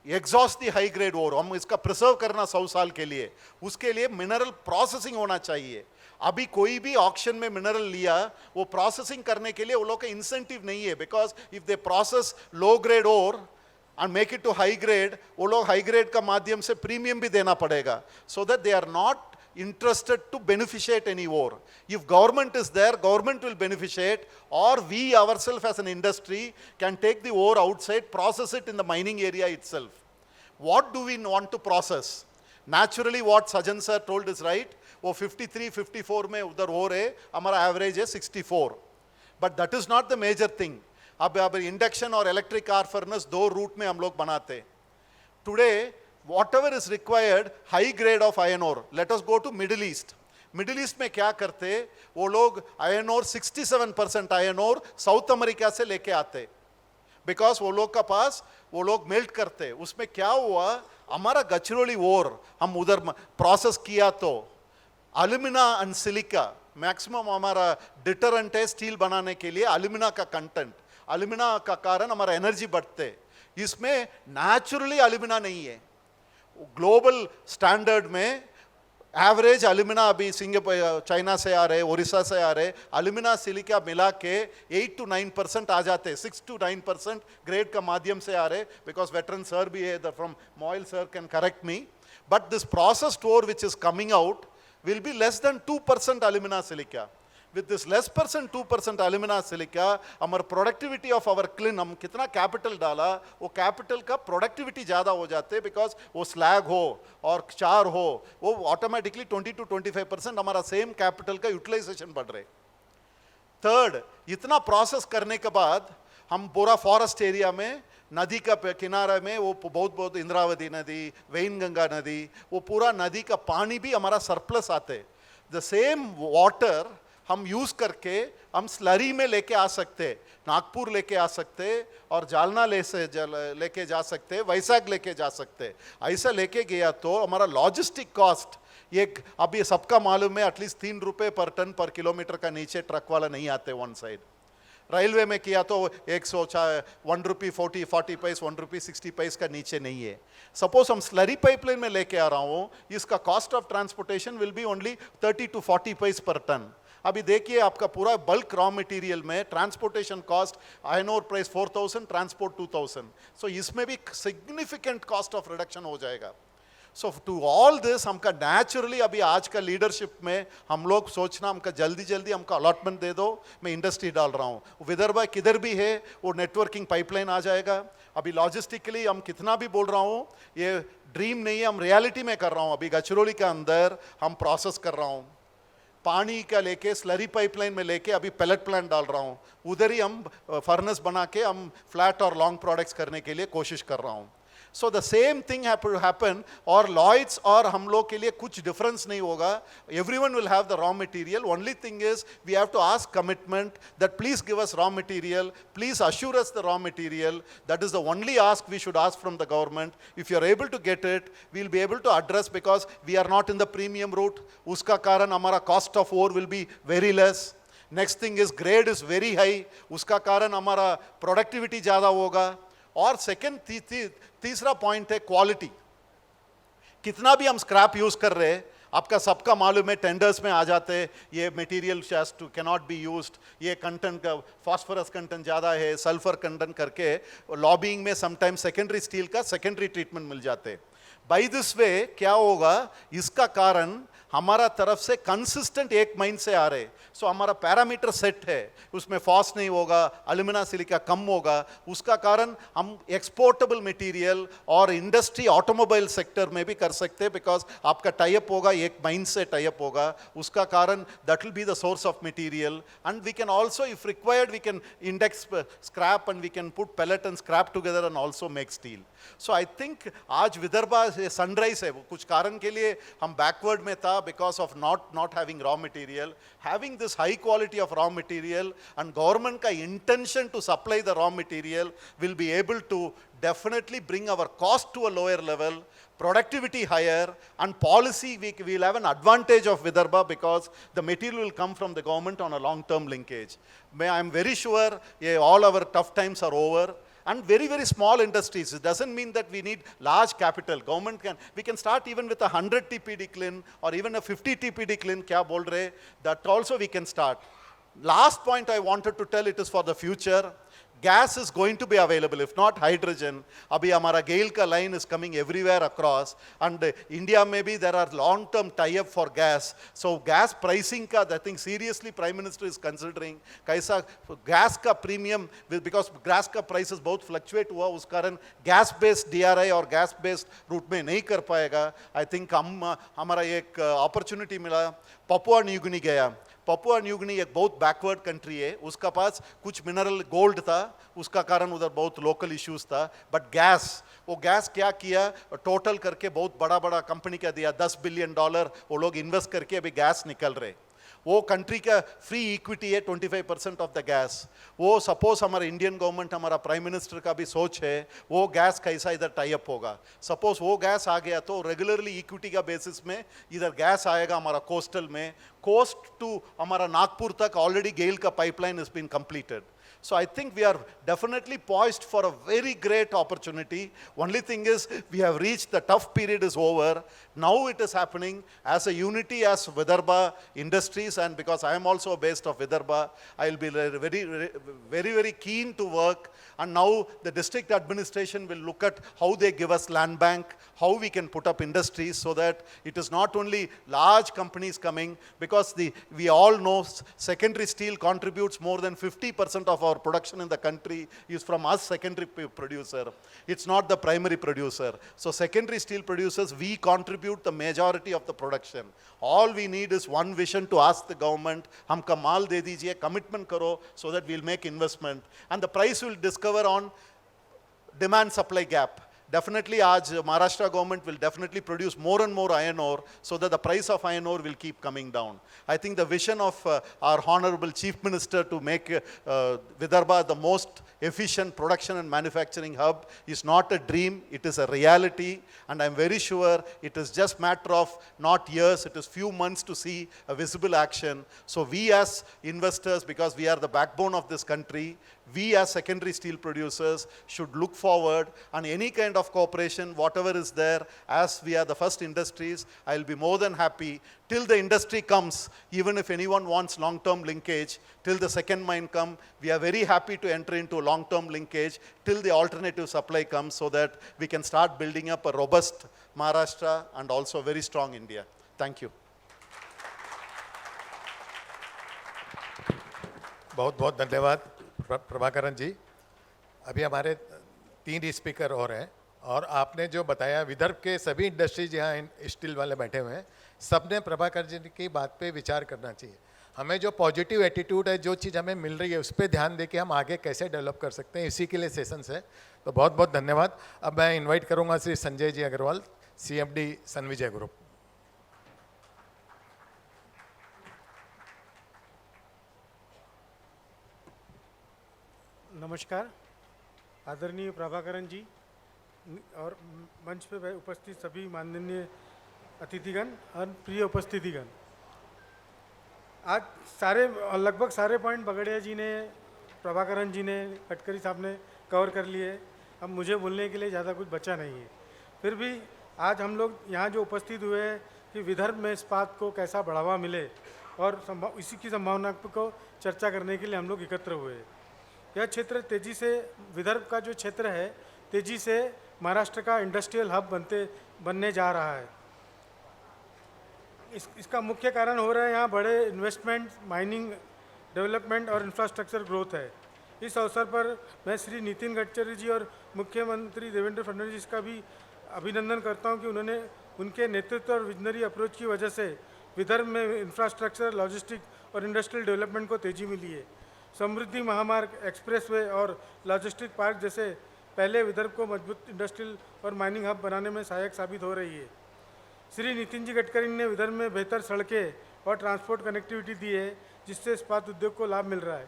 Speaker 7: exhaust the high grade ओर। हम इसका preserve करना 100 साल के लिए, उसके लिए मिनरल प्रोसेसिंग होना चाहिए। अभी कोई भी ऑक्शन में मिनरल लिया, वो प्रोसेसिंग करने के लिए वो लोग का इंसेंटिव नहीं है, because if they process low grade ore and make it to high grade, वो लोग हाई ग्रेड का माध्यम से प्रीमियम भी देना पड़ेगा, so that they are not interested to beneficiate any ore. If government is there, government will beneficiate, or we ourselves as an industry can take the ore outside, process it in the mining area itself. What do we want to process? Naturally what Sajan sir told is right. वो 53-54 में उधर ore है, हमारा average है 64. But that is not the major thing. अब induction और electric arc furnace 2 route में हम लोग बनाते। Today whatever is required high grade of iron ore, let us go to Middle East. Middle East में क्या करते, वो लोग iron ore 67% iron ore South America से लेके आते, बिकॉज वो लोग का पास वो लोग मेल्ट करते। उसमें क्या हुआ, हमारा गडचिरोली ओर हम उधर प्रोसेस किया तो एल्यूमिना एंड सिलिका मैक्सिमम हमारा डिटरेंट है स्टील बनाने के लिए। एल्यूमिना का कंटेंट, एल्यूमिना का कारण हमारा एनर्जी बढ़ते। इसमें नेचुरली एल्यूमिना नहीं है। ग्लोबल स्टैंडर्ड में एवरेज अलुमिना अभी सिंगापुर चाइना से आ रहे, उड़ीसा से आ रहे, अलुमिना सिलिका मिला के 8 to 9% आ जाते, 6 to 9% ग्रेड का माध्यम से आ रहे, बिकॉज वेटरन सर भी है from MOIL sir can correct me, but this processed ore which is coming out will be less than 2% alumina silica. With this less percent 2% alumina silica, our productivity of our kiln, हम कितना capital डाला, वो capital का productivity ज़्यादा हो जाते, because वो slag हो और चार हो, वो automatically 20 to 25% हमारा same capital का utilization बढ़ रहे. Third, इतना process करने के बाद हम पूरा forest area में नदी का किनारा में वो बहुत इंद्रावती नदी, वैनगंगा नदी, वो पूरा नदी का पानी भी हमारा सरप्लस आते. द सेम वाटर हम यूज़ करके हम स्लरी में लेके आ सकते, नागपुर लेके आ सकते और जालना लेके जा सकते, वैशाख लेके जा सकते. ऐसा लेके गया तो हमारा लॉजिस्टिक कॉस्ट एक, अब ये सबका मालूम है, एटलीस्ट 3 रुपये पर टन पर किलोमीटर का नीचे ट्रक वाला नहीं आते वन साइड. रेलवे में किया तो 1 रुपये 40 पैस, 1 रुपये 60 पैस का नीचे नहीं है. सपोज हम स्लरी पाइपलाइन में लेके आ रहा हूँ, इसका cost of transportation will be only 30 to 40 पैस पर टन. अभी देखिए आपका पूरा बल्क रॉ मटेरियल में transportation cost iron ore price 4000, transport 2000, so इसमें भी सिग्निफिकेंट कॉस्ट ऑफ रिडक्शन हो जाएगा. सो टू ऑल दिस हमका नेचुरली अभी आज का लीडरशिप में हम लोग सोचना, हमका जल्दी जल्दी हमका अलॉटमेंट दे दो, मैं इंडस्ट्री डाल रहा हूँ. विदर्भ किधर भी है वो नेटवर्किंग पाइपलाइन आ जाएगा. अभी लॉजिस्टिकली हम कितना भी बोल रहा हूँ, ये ड्रीम नहीं है, हम रियलिटी में कर रहा हूँ. अभी गचरौली के अंदर हम प्रोसेस कर रहा हूँ, पानी का लेके स्लरी पाइपलाइन में लेके अभी पैलेट प्लांट डाल रहा हूँ. उधर ही हम फर्नेस बना के हम फ्लैट और लॉन्ग प्रोडक्ट्स करने के लिए कोशिश कर रहा हूँ. So the same thing happen और Lloyds और हम लोग के लिए कुछ difference नहीं होगा. Everyone will have the raw material. Only thing is we have to ask commitment that please give us raw material, please assure us the raw material. That is the only ask we should ask from the government. If you are able to get it, we will be able to address, because we are not in the premium route. उसका कारण हमारा cost of ore will be very less. Next thing is grade is very high. उसका कारण हमारा productivity ज़्यादा होगा. और second तीसरा पॉइंट है क्वालिटी. कितना भी हम स्क्रैप यूज कर रहे हैं, आपका सबका मालूम है, टेंडर्स में आ जाते हैं ये material can not be used, ये कंटेंट का फास्फोरस कंटेंट ज़्यादा है, सल्फर कंटेंट करके लॉबिंग में समटाइम सेकेंडरी स्टील का सेकेंडरी ट्रीटमेंट मिल जाते. बाई दिस वे क्या होगा, इसका कारण हमारा तरफ से कंसिस्टेंट एक माइन से आ रहे. सो हमारा पैरामीटर सेट है, उसमें फॉस नहीं होगा, अलुमिना सिलिका कम होगा. उसका कारण हम एक्सपोर्टेबल मटेरियल और इंडस्ट्री ऑटोमोबाइल सेक्टर में भी कर सकते हैं, बिकॉज आपका टाइप होगा, एक माइन से टाइप होगा. उसका कारण that will be the source of material. And we can also if required we can index scrap and we can put pellet and scrap together and also make steel. So I think आज Vidarbha sunrise है, कुछ कारण के लिए हम backward में था because of not having raw material. Having this high quality of raw material and government ka intention to supply the raw material will be able to definitely bring our cost to a lower level, productivity higher, and policy we will have an advantage of Vidarbha, because the material will come from the government on a long term linkage. I am very sure all our tough times are over. And very, very small industries. It doesn't mean that we need large capital. We can start even with a 100 TPD kiln or even a 50 TPD kiln, kya bol rahe, that also we can start. Last point I wanted to tell, it is for the future. Gas is going to be available, if not hydrogen. Abhi hamara GAIL ka line is coming everywhere across, and India maybe there are long-term tie-up for gas. So gas pricing ka, I think seriously Prime Minister is considering kaisa gas ka premium, because gas ka prices both fluctuate hua, us karan gas-based DRI or gas-based route mein nahi kar payega. I think hamara ek opportunity mila. Papua New Guinea gaya. Papua New Guinea एक बहुत backward country है, उसका पास कुछ mineral gold था, उसका कारण उधर बहुत लोकल इश्यूज था. बट गैस, वो गैस क्या किया, टोटल करके बहुत बड़ा बड़ा कंपनी का दिया, $10 बिलियन वो लोग इन्वेस्ट करके अभी गैस निकल रहे. वो कंट्री का फ्री इक्विटी है 25% ऑफ द गैस. वो सपोज हमारा इंडियन गवर्नमेंट, हमारा प्राइम मिनिस्टर का भी सोच है, वो गैस कैसा इधर टाई अप होगा. सपोज वो गैस आ गया तो रेगुलरली इक्विटी का बेसिस में इधर गैस आएगा हमारा कोस्टल में. कोस्ट टू हमारा नागपुर तक ऑलरेडी गेल का pipeline is been completed. So I think we are definitely poised for a very great opportunity. Only thing is, we have reached the tough period is over. Now it is happening as a unity as Vidarbha Industries, and because I am also based of Vidarbha, I will be very keen to work. And now the district administration will look at how they give us land bank, how we can put up industries so that it is not only large companies coming, because we all know secondary steel contributes more than 50% of our production in the country is from us secondary producer. It's not the primary producer. So secondary steel producers, we contribute the majority of the production. All we need is one vision to ask the government, हमका माल दे दीजिए, commitment करो, so that we'll make investment. And the price will discover on demand supply gap. Definitely, आज Maharashtra government will definitely produce more and more iron ore so that the price of iron ore will keep coming down. I think the vision of our Honorable Chief Minister to make Vidarbha the most efficient production and manufacturing hub is not a dream, it is a reality, and I'm very sure it is just matter of not years, it is few months to see a visible action. So we as investors, because we are the backbone of this country, we as secondary steel producers should look forward, and any kind of cooperation, whatever is there, as we are the first industries, I'll be more than happy. Till the industry comes, even if anyone wants long-term linkage, till the second mine come, we are very happy to enter into long-term linkage till the alternative supply comes, so that we can start building up a robust Maharashtra and also a very strong India. Thank you.
Speaker 2: बहुत बहुत धन्यवाद प्रभाकरन जी। अभी हमारे 3 speaker और हैं, और आपने जो बताया विदर्भ के सभी इंडस्ट्रीज यहाँ स्टील वाले बैठे हुए हैं, सब ने प्रभाकर जी की बात पे विचार करना चाहिए। हमें जो पॉजिटिव एटीट्यूड है, जो चीज़ हमें मिल रही है, उस पर ध्यान दे के हम आगे कैसे डेवलप कर सकते हैं, इसी के लिए सेशंस है। तो बहुत बहुत धन्यवाद। अब मैं इन्वाइट करूँगा श्री संजय जी अग्रवाल, CMD सनविजय ग्रुप।
Speaker 8: नमस्कार, आदरणीय प्रभाकरन जी और मंच पे उपस्थित सभी माननीय अतिथिगण और प्रिय उपस्थितिगण। आज लगभग सारे पॉइंट बगड़िया जी ने, प्रभाकरन जी ने, गडकरी साहब ने कवर कर लिए। अब मुझे बोलने के लिए ज़्यादा कुछ बचा नहीं है। फिर भी आज हम लोग यहाँ जो उपस्थित हुए हैं कि विदर्भ में इस्पात को कैसा बढ़ावा मिले और इसी की संभावना को चर्चा करने के लिए हम लोग एकत्र हुए हैं। यह क्षेत्र तेज़ी से, विदर्भ का जो क्षेत्र है, तेज़ी से महाराष्ट्र का इंडस्ट्रियल हब बनने जा रहा है। इसका मुख्य कारण हो रहा है यहाँ बड़े इन्वेस्टमेंट, माइनिंग डेवलपमेंट और इंफ्रास्ट्रक्चर ग्रोथ है। इस अवसर पर मैं श्री नितिन गडकरी जी और मुख्यमंत्री देवेंद्र फडणवीस जी का भी अभिनंदन करता हूँ कि उन्होंने उनके नेतृत्व और विजनरी अप्रोच की वजह से विदर्भ में इंफ्रास्ट्रक्चर, लॉजिस्टिक और इंडस्ट्रियल डेवलपमेंट को तेज़ी मिली है। समृद्धि महामार्ग, एक्सप्रेसवे और लॉजिस्टिक पार्क जैसे पहले विदर्भ को मजबूत इंडस्ट्रियल और माइनिंग हब बनाने में सहायक साबित हो रही है। श्री नितिन जी गडकरी ने विदर्भ में बेहतर सड़कें और ट्रांसपोर्ट कनेक्टिविटी दी है, जिससे इस्पात उद्योग को लाभ मिल रहा है।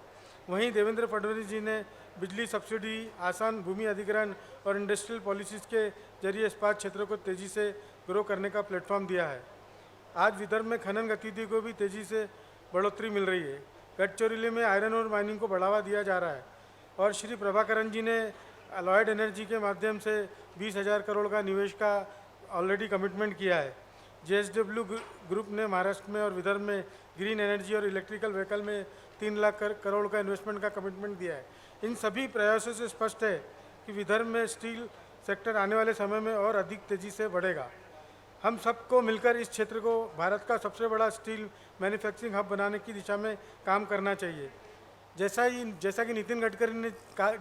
Speaker 8: वहीं देवेंद्र फडणवीस जी ने बिजली सब्सिडी, आसान भूमि अधिग्रहण और इंडस्ट्रियल पॉलिसीज़ के जरिए इस्पात क्षेत्र को तेज़ी से ग्रो करने का प्लेटफॉर्म दिया है। आज विदर्भ में खनन गतिविधि को भी तेज़ी से बढ़ोतरी मिल रही है। गडचिरोली में आयरन और माइनिंग को बढ़ावा दिया जा रहा है और श्री प्रभाकरन जी ने अलॉयड एनर्जी के माध्यम से 20,000 करोड़ का निवेश का ऑलरेडी कमिटमेंट किया है। JSW ग्रुप ने महाराष्ट्र में और विदर्भ में ग्रीन एनर्जी और इलेक्ट्रिकल व्हीकल में 3 लाख करोड़ का इन्वेस्टमेंट का कमिटमेंट दिया है। इन सभी प्रयासों से स्पष्ट है कि विदर्भ में स्टील सेक्टर आने वाले समय में और अधिक तेज़ी से बढ़ेगा। हम सबको मिलकर इस क्षेत्र को भारत का सबसे बड़ा स्टील मैन्युफैक्चरिंग हब बनाने की दिशा में काम करना चाहिए। जैसा कि नितिन गडकरी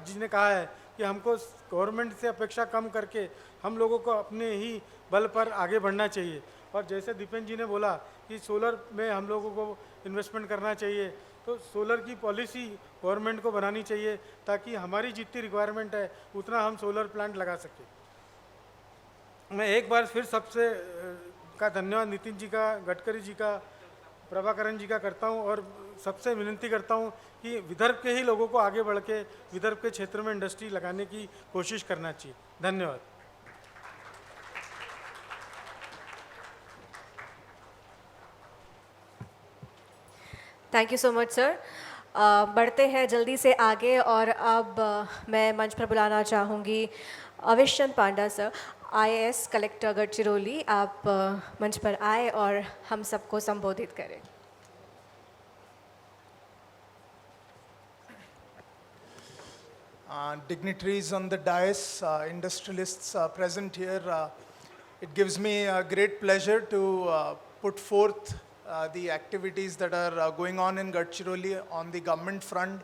Speaker 8: जी ने कहा है कि हमको गवर्नमेंट से अपेक्षा कम करके हम लोगों को अपने ही बल पर आगे बढ़ना चाहिए। और जैसे दीपेन जी ने बोला कि सोलर में हम लोगों को इन्वेस्टमेंट करना चाहिए, तो सोलर की पॉलिसी गवर्नमेंट को बनानी चाहिए ताकि हमारी जितनी रिक्वायरमेंट है उतना हम सोलर प्लांट लगा सकें। मैं एक बार फिर सबसे का धन्यवाद नितिन जी का, गडकरी जी का, प्रभाकरन जी का करता हूं और सबसे विनती करता हूं कि विदर्भ के ही लोगों को आगे बढ़ के विदर्भ के क्षेत्र में इंडस्ट्री लगाने की कोशिश करना चाहिए। धन्यवाद।
Speaker 1: Thank you so much, sir. बढ़ते हैं जल्दी से आगे और अब मैं मंच पर बुलाना चाहूँगी अविश्चंद पांडा सर, IAS कलेक्टर गढ़चिरौली। आप मंच पर आए और हम सबको संबोधित करें।
Speaker 9: Dignitaries on the dais, industrialists present here, it gives me a great pleasure to put forth the activities that are going on in Gadchiroli on the government front,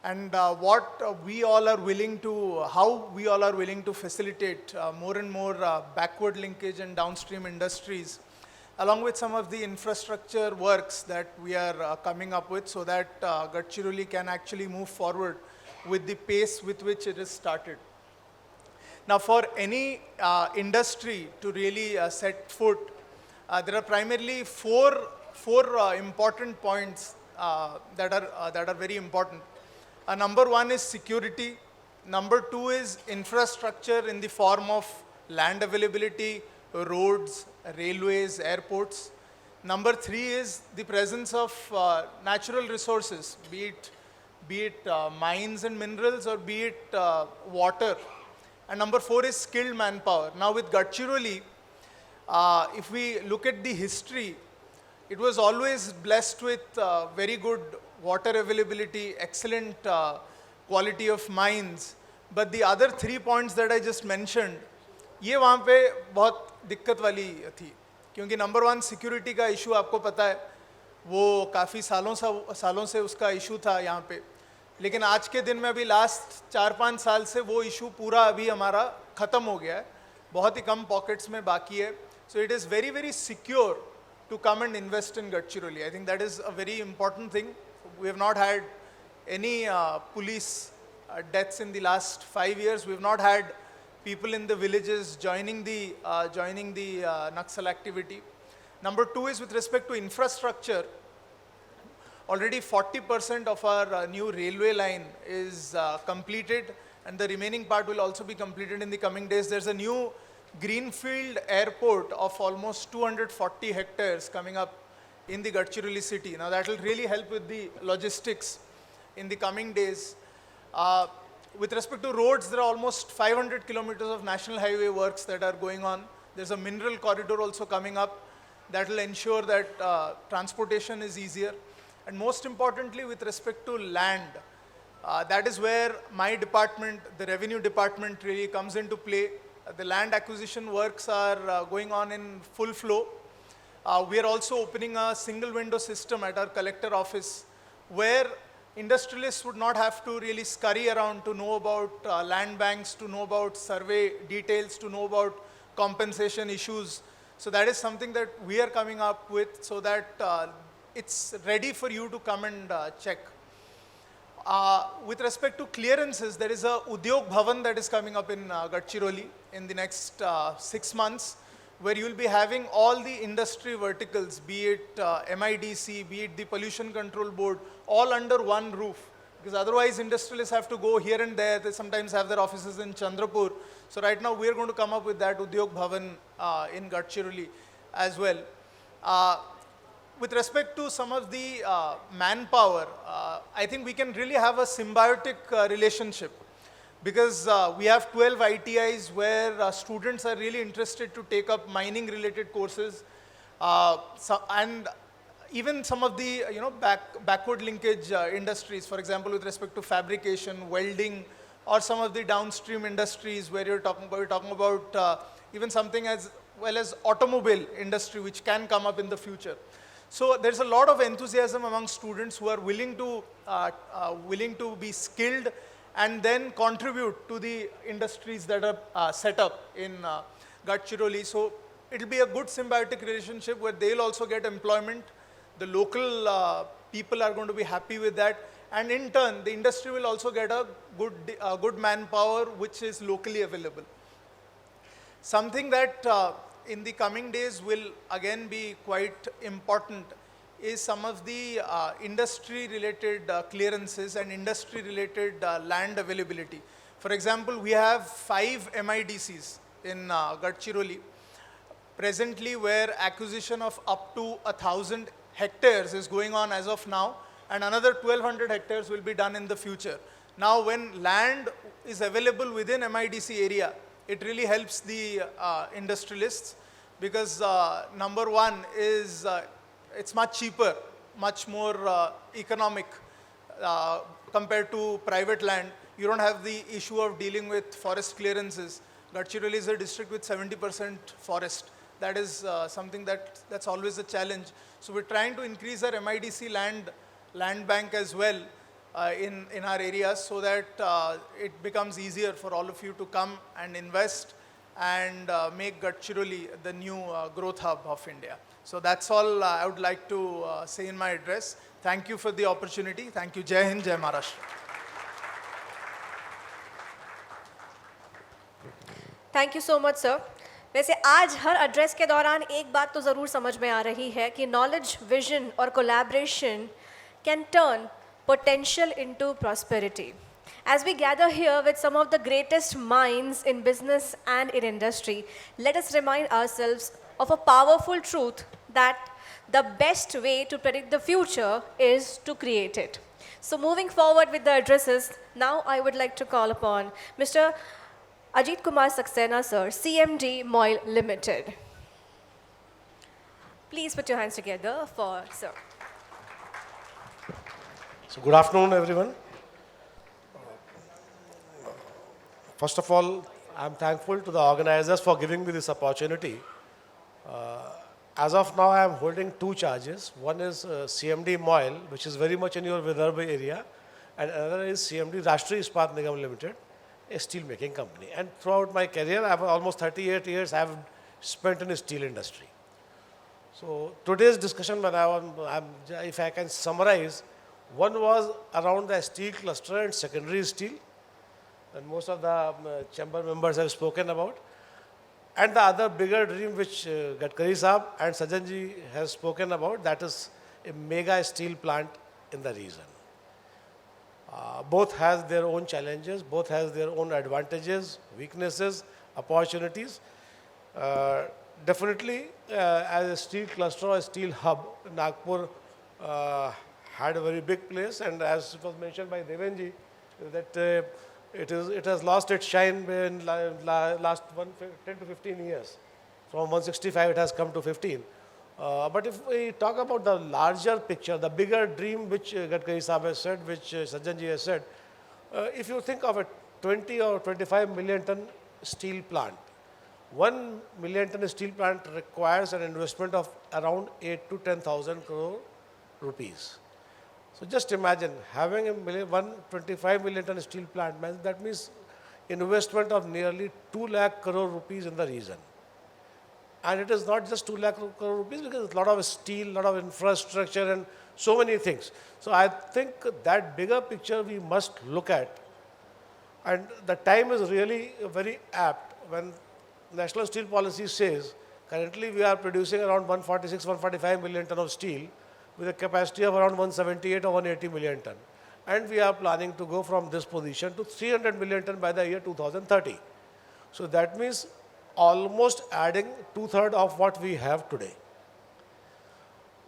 Speaker 9: and what we all are willing to, how we all are willing to facilitate more and more backward linkage and downstream industries, along with some of the infrastructure works that we are coming up with, so that Gadchiroli can actually move forward with the pace with which it is started. Now, for any industry to really set foot, there are primarily four important points that are very important. Number one is security. Number two is infrastructure in the form of land availability, roads, railways, airports. Number three is the presence of natural resources, be it mines and minerals, or be it water. And number four is skilled manpower. Now with Gadchiroli, if we look at the history, it was always blessed with very good water availability, excellent quality of mines. But the other 3 points that I just mentioned, ये वहाँ पे बहुत दिक्कत वाली थी, क्योंकि number one security का issue आपको पता है, वो काफ़ी सालों से उसका इशू था यहाँ पे, लेकिन आज के दिन में अभी लास्ट 4-5 साल से वो इशू पूरा अभी हमारा ख़त्म हो गया है, बहुत ही कम पॉकेट्स में बाकी है. So it is very very secure to come and invest in Gadchiroli. I think that is a very important thing. We have not had any police deaths in the last 5 years. We have not had people in the villages joining the Naxal activity. Number two is with respect to infrastructure. Already 40% of our new railway line is completed, and the remaining part will also be completed in the coming days. There's a new greenfield airport of almost 240 hectares coming up in the Gadchiroli city. Now that will really help with the logistics in the coming days. With respect to roads, there are almost 500 kilometers of national highway works that are going on. There's a mineral corridor also coming up that will ensure that transportation is easier. And most importantly, with respect to land, that is where my department, the revenue department, really comes into play. The land acquisition works are going on in full flow. We are also opening a single window system at our collector office, where industrialists would not have to really scurry around to know about land banks, to know about survey details, to know about compensation issues. So that is something that we are coming up with, so that it's ready for you to come and check. With respect to clearances, there is a Udyog Bhavan that is coming up in Gadchiroli in the next 6 months, where you will be having all the industry verticals, be it MIDC, be it the Pollution Control Board, all under one roof. Because otherwise industrialists have to go here and there. They sometimes have their offices in Chandrapur. So right now we are going to come up with that Udyog Bhavan in Gadchiroli as well. With respect to some of the manpower, I think we can really have a symbiotic relationship, because we have 12 ITIs where students are really interested to take up mining related courses, and even some of the backward linkage industries, for example with respect to fabrication, welding, or some of the downstream industries where we're talking about even something as well as automobile industry, which can come up in the future. So there's a lot of enthusiasm among students who are willing to be skilled and then contribute to the industries that are set up in Gadchiroli. So it'll be a good symbiotic relationship where they'll also get employment. The local people are going to be happy with that, and in turn the industry will also get a good manpower which is locally available. Something that in the coming days will again be quite important is some of the industry related clearances and industry related land availability. For example, we have 5 MIDCs in Gadchiroli presently, where acquisition of up to 1,000 hectares is going on as of now, and another 1200 hectares will be done in the future. Now, when land is available within MIDC area, it really helps the industrialists, because number one is it's much cheaper, much more economic compared to private land. You don't have the issue of dealing with forest clearances. Gadchiroli is a district with 70% forest. That is something that's always a challenge. So we're trying to increase our MIDC land bank as well in our areas, so that it becomes easier for all of you to come and invest and make Gadchiroli the new growth hub of India. So that's all I would like to say in my address. Thank you for the opportunity. Thank you. Jai Hind, Jai Maharashtra.
Speaker 1: Thank you so much sir. वैसे आज हर address के दौरान एक बात तो ज़रूर समझ में आ रही है कि नॉलेज, विजन और collaboration can turn potential into prosperity. As we gather here with some of the greatest minds in business and in industry, let us remind ourselves of a powerful truth that the best way to predict the future is to create it. So moving forward with the addresses, now I would like to call upon Mr. Ajit Kumar Saxena sir, CMD Moil Limited. Please put your hands together for sir.
Speaker 10: So good afternoon, everyone. First of all, I'm thankful to the organizers for giving me this opportunity. As of now, I'm holding two charges. One is CMD Moil, which is very much in your Vidarbha area, and another is CMD Rashtriya Ispat Nigam Limited, a steel making company. And throughout my career, I have almost 38 years I have spent in the steel industry. So today's discussion, if I can summarize, one was around the steel cluster and secondary steel, and most of the chamber members have spoken about. And the other bigger dream which Gadkari Saab and Sajjan ji has spoken about, that is a mega steel plant in the region. Both has their own challenges, both has their own advantages, weaknesses, opportunities. Definitely, as a steel cluster or a steel hub, Nagpur had a very big place, and as it was mentioned by Devenji, that it has lost its shine in last 10 to 15 years. From 165, it has come to 15. But if we talk about the larger picture, the bigger dream which Gadkari Saab has said, which Sajjan ji has said, if you think of a 20 or 25 million ton steel plant, 1 million ton steel plant requires an investment of around 8 to 10,000 crore rupees. So just imagine having 125 million ton steel plant, that means investment of nearly 2 lakh crore rupees in the region. And it is not just 2 lakh crore rupees, because a lot of steel, a lot of infrastructure and so many things. So I think that bigger picture we must look at. And the time is really very apt when National Steel Policy says currently we are producing around 146, 145 million ton of steel with a capacity of around 178 or 180 million ton. And we are planning to go from this position to 300 million ton by the year 2030. So that means almost adding 2/3 of what we have today.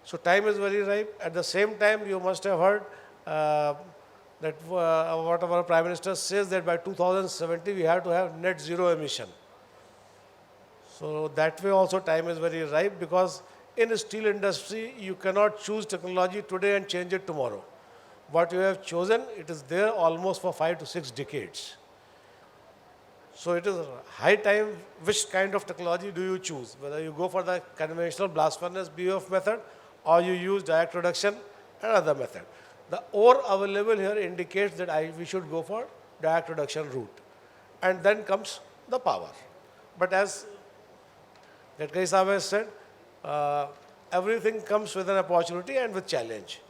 Speaker 10: So time is very ripe. At the same time, you must have heard that what our Prime Minister says, that by 2070 we have to have net zero emission. So that way also time is very ripe, because in the steel industry, you cannot choose technology today and change it tomorrow. What you have chosen, it is there almost for 5 to 6 decades. So it is high time, which kind of technology do you choose? Whether you go for the conventional blast furnace BOF method, or you use direct reduction and other method. The ore available here indicates that we should go for direct reduction route. And then comes the power. But as Gadkari Saab has said, everything comes with an opportunity and with challenge.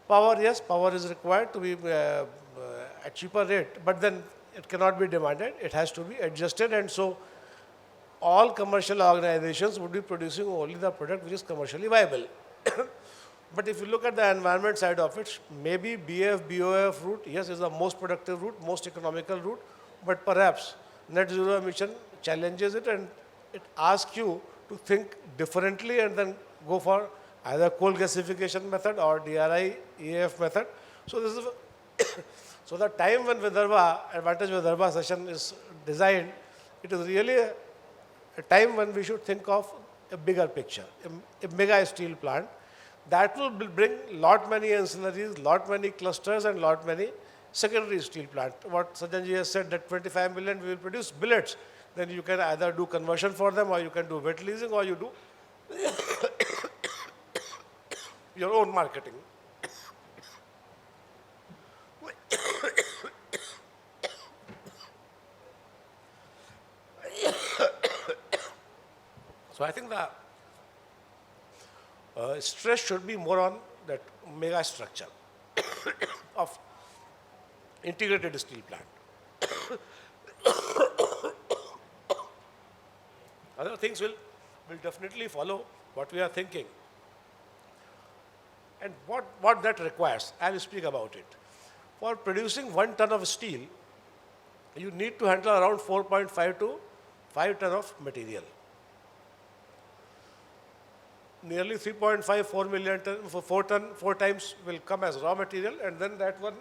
Speaker 10: Power, yes, power is required to be at cheaper rate, but then it cannot be demanded. It has to be adjusted, and so all commercial organizations would be producing only the product which is commercially viable. But if you look at the environment side of it, maybe BF, BOF route, yes, is the most productive route, most economical route, but perhaps net zero emission challenges it, and it asks you to think differently and then go for either coal gasification method or DRI EAF method. So this is so the time when Vidarbha, Advantage Vidarbha session is designed, it is really a time when we should think of a bigger picture, a mega steel plant that will bring lot many ancillaries, lot many clusters and lot many secondary steel plant. What Sajjanji has said that 25 million we will produce billets, then you can either do conversion for them or you can do wet leasing or you do your own marketing. So I think the stress should be more on that mega structure of integrated steel plant. Other things will definitely follow what we are thinking. And what that requires, I will speak about it. For producing 1 ton of steel, you need to handle around 4.5 to 5 ton of material. Nearly 3.5, 4 million ton, 4 times will come as raw material, and then that 1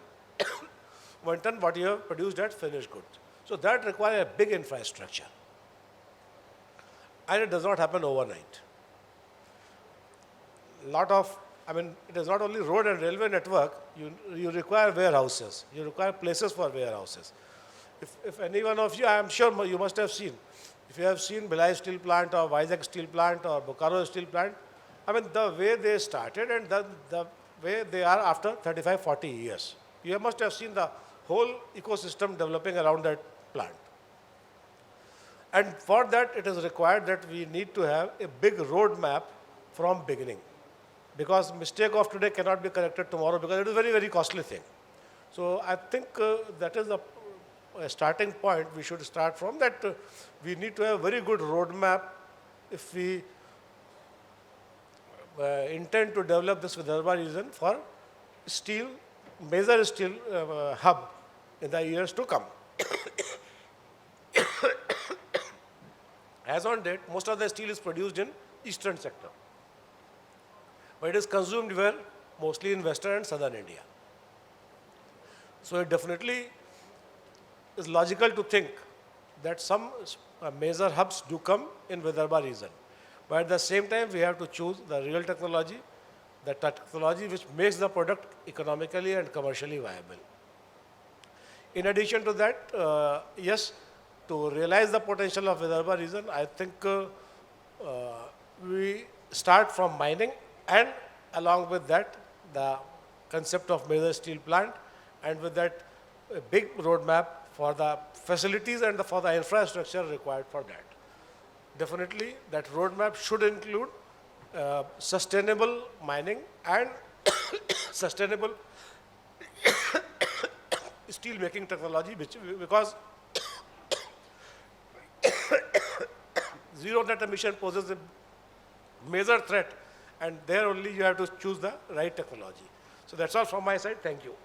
Speaker 10: ton what you have produced as finished goods. So that requires a big infrastructure. And it does not happen overnight. It is not only road and railway network, you require warehouses, you require places for warehouses. If any one of you, I am sure you must have seen, if you have seen Bhilai Steel Plant or Vizag Steel Plant or Bokaro Steel Plant, the way they started and the way they are after 35, 40 years. You must have seen the whole ecosystem developing around that plant. And for that, it is required that we need to have a big roadmap from beginning. Because mistake of today cannot be corrected tomorrow because it is a very, very costly thing. So I think that is a starting point we should start from, that we need to have a very good roadmap if we intend to develop this Vidarbha region for steel, major steel hub in the years to come. As on date, most of the steel is produced in eastern sector. But it is consumed where? Mostly in western and southern India. So it definitely is logical to think that some major hubs do come in Vidarbha region. But at the same time, we have to choose the real technology, the technology which makes the product economically and commercially viable. In addition to that, yes, to realize the potential of Vidarbha region, I think we start from mining, and along with that, the concept of major steel plant, and with that, a big roadmap for the facilities and for the infrastructure required for that. Definitely, that roadmap should include sustainable mining and sustainable steel making technology, because zero net emission poses a major threat, and there only you have to choose the right technology. So that's all from my side. Thank you.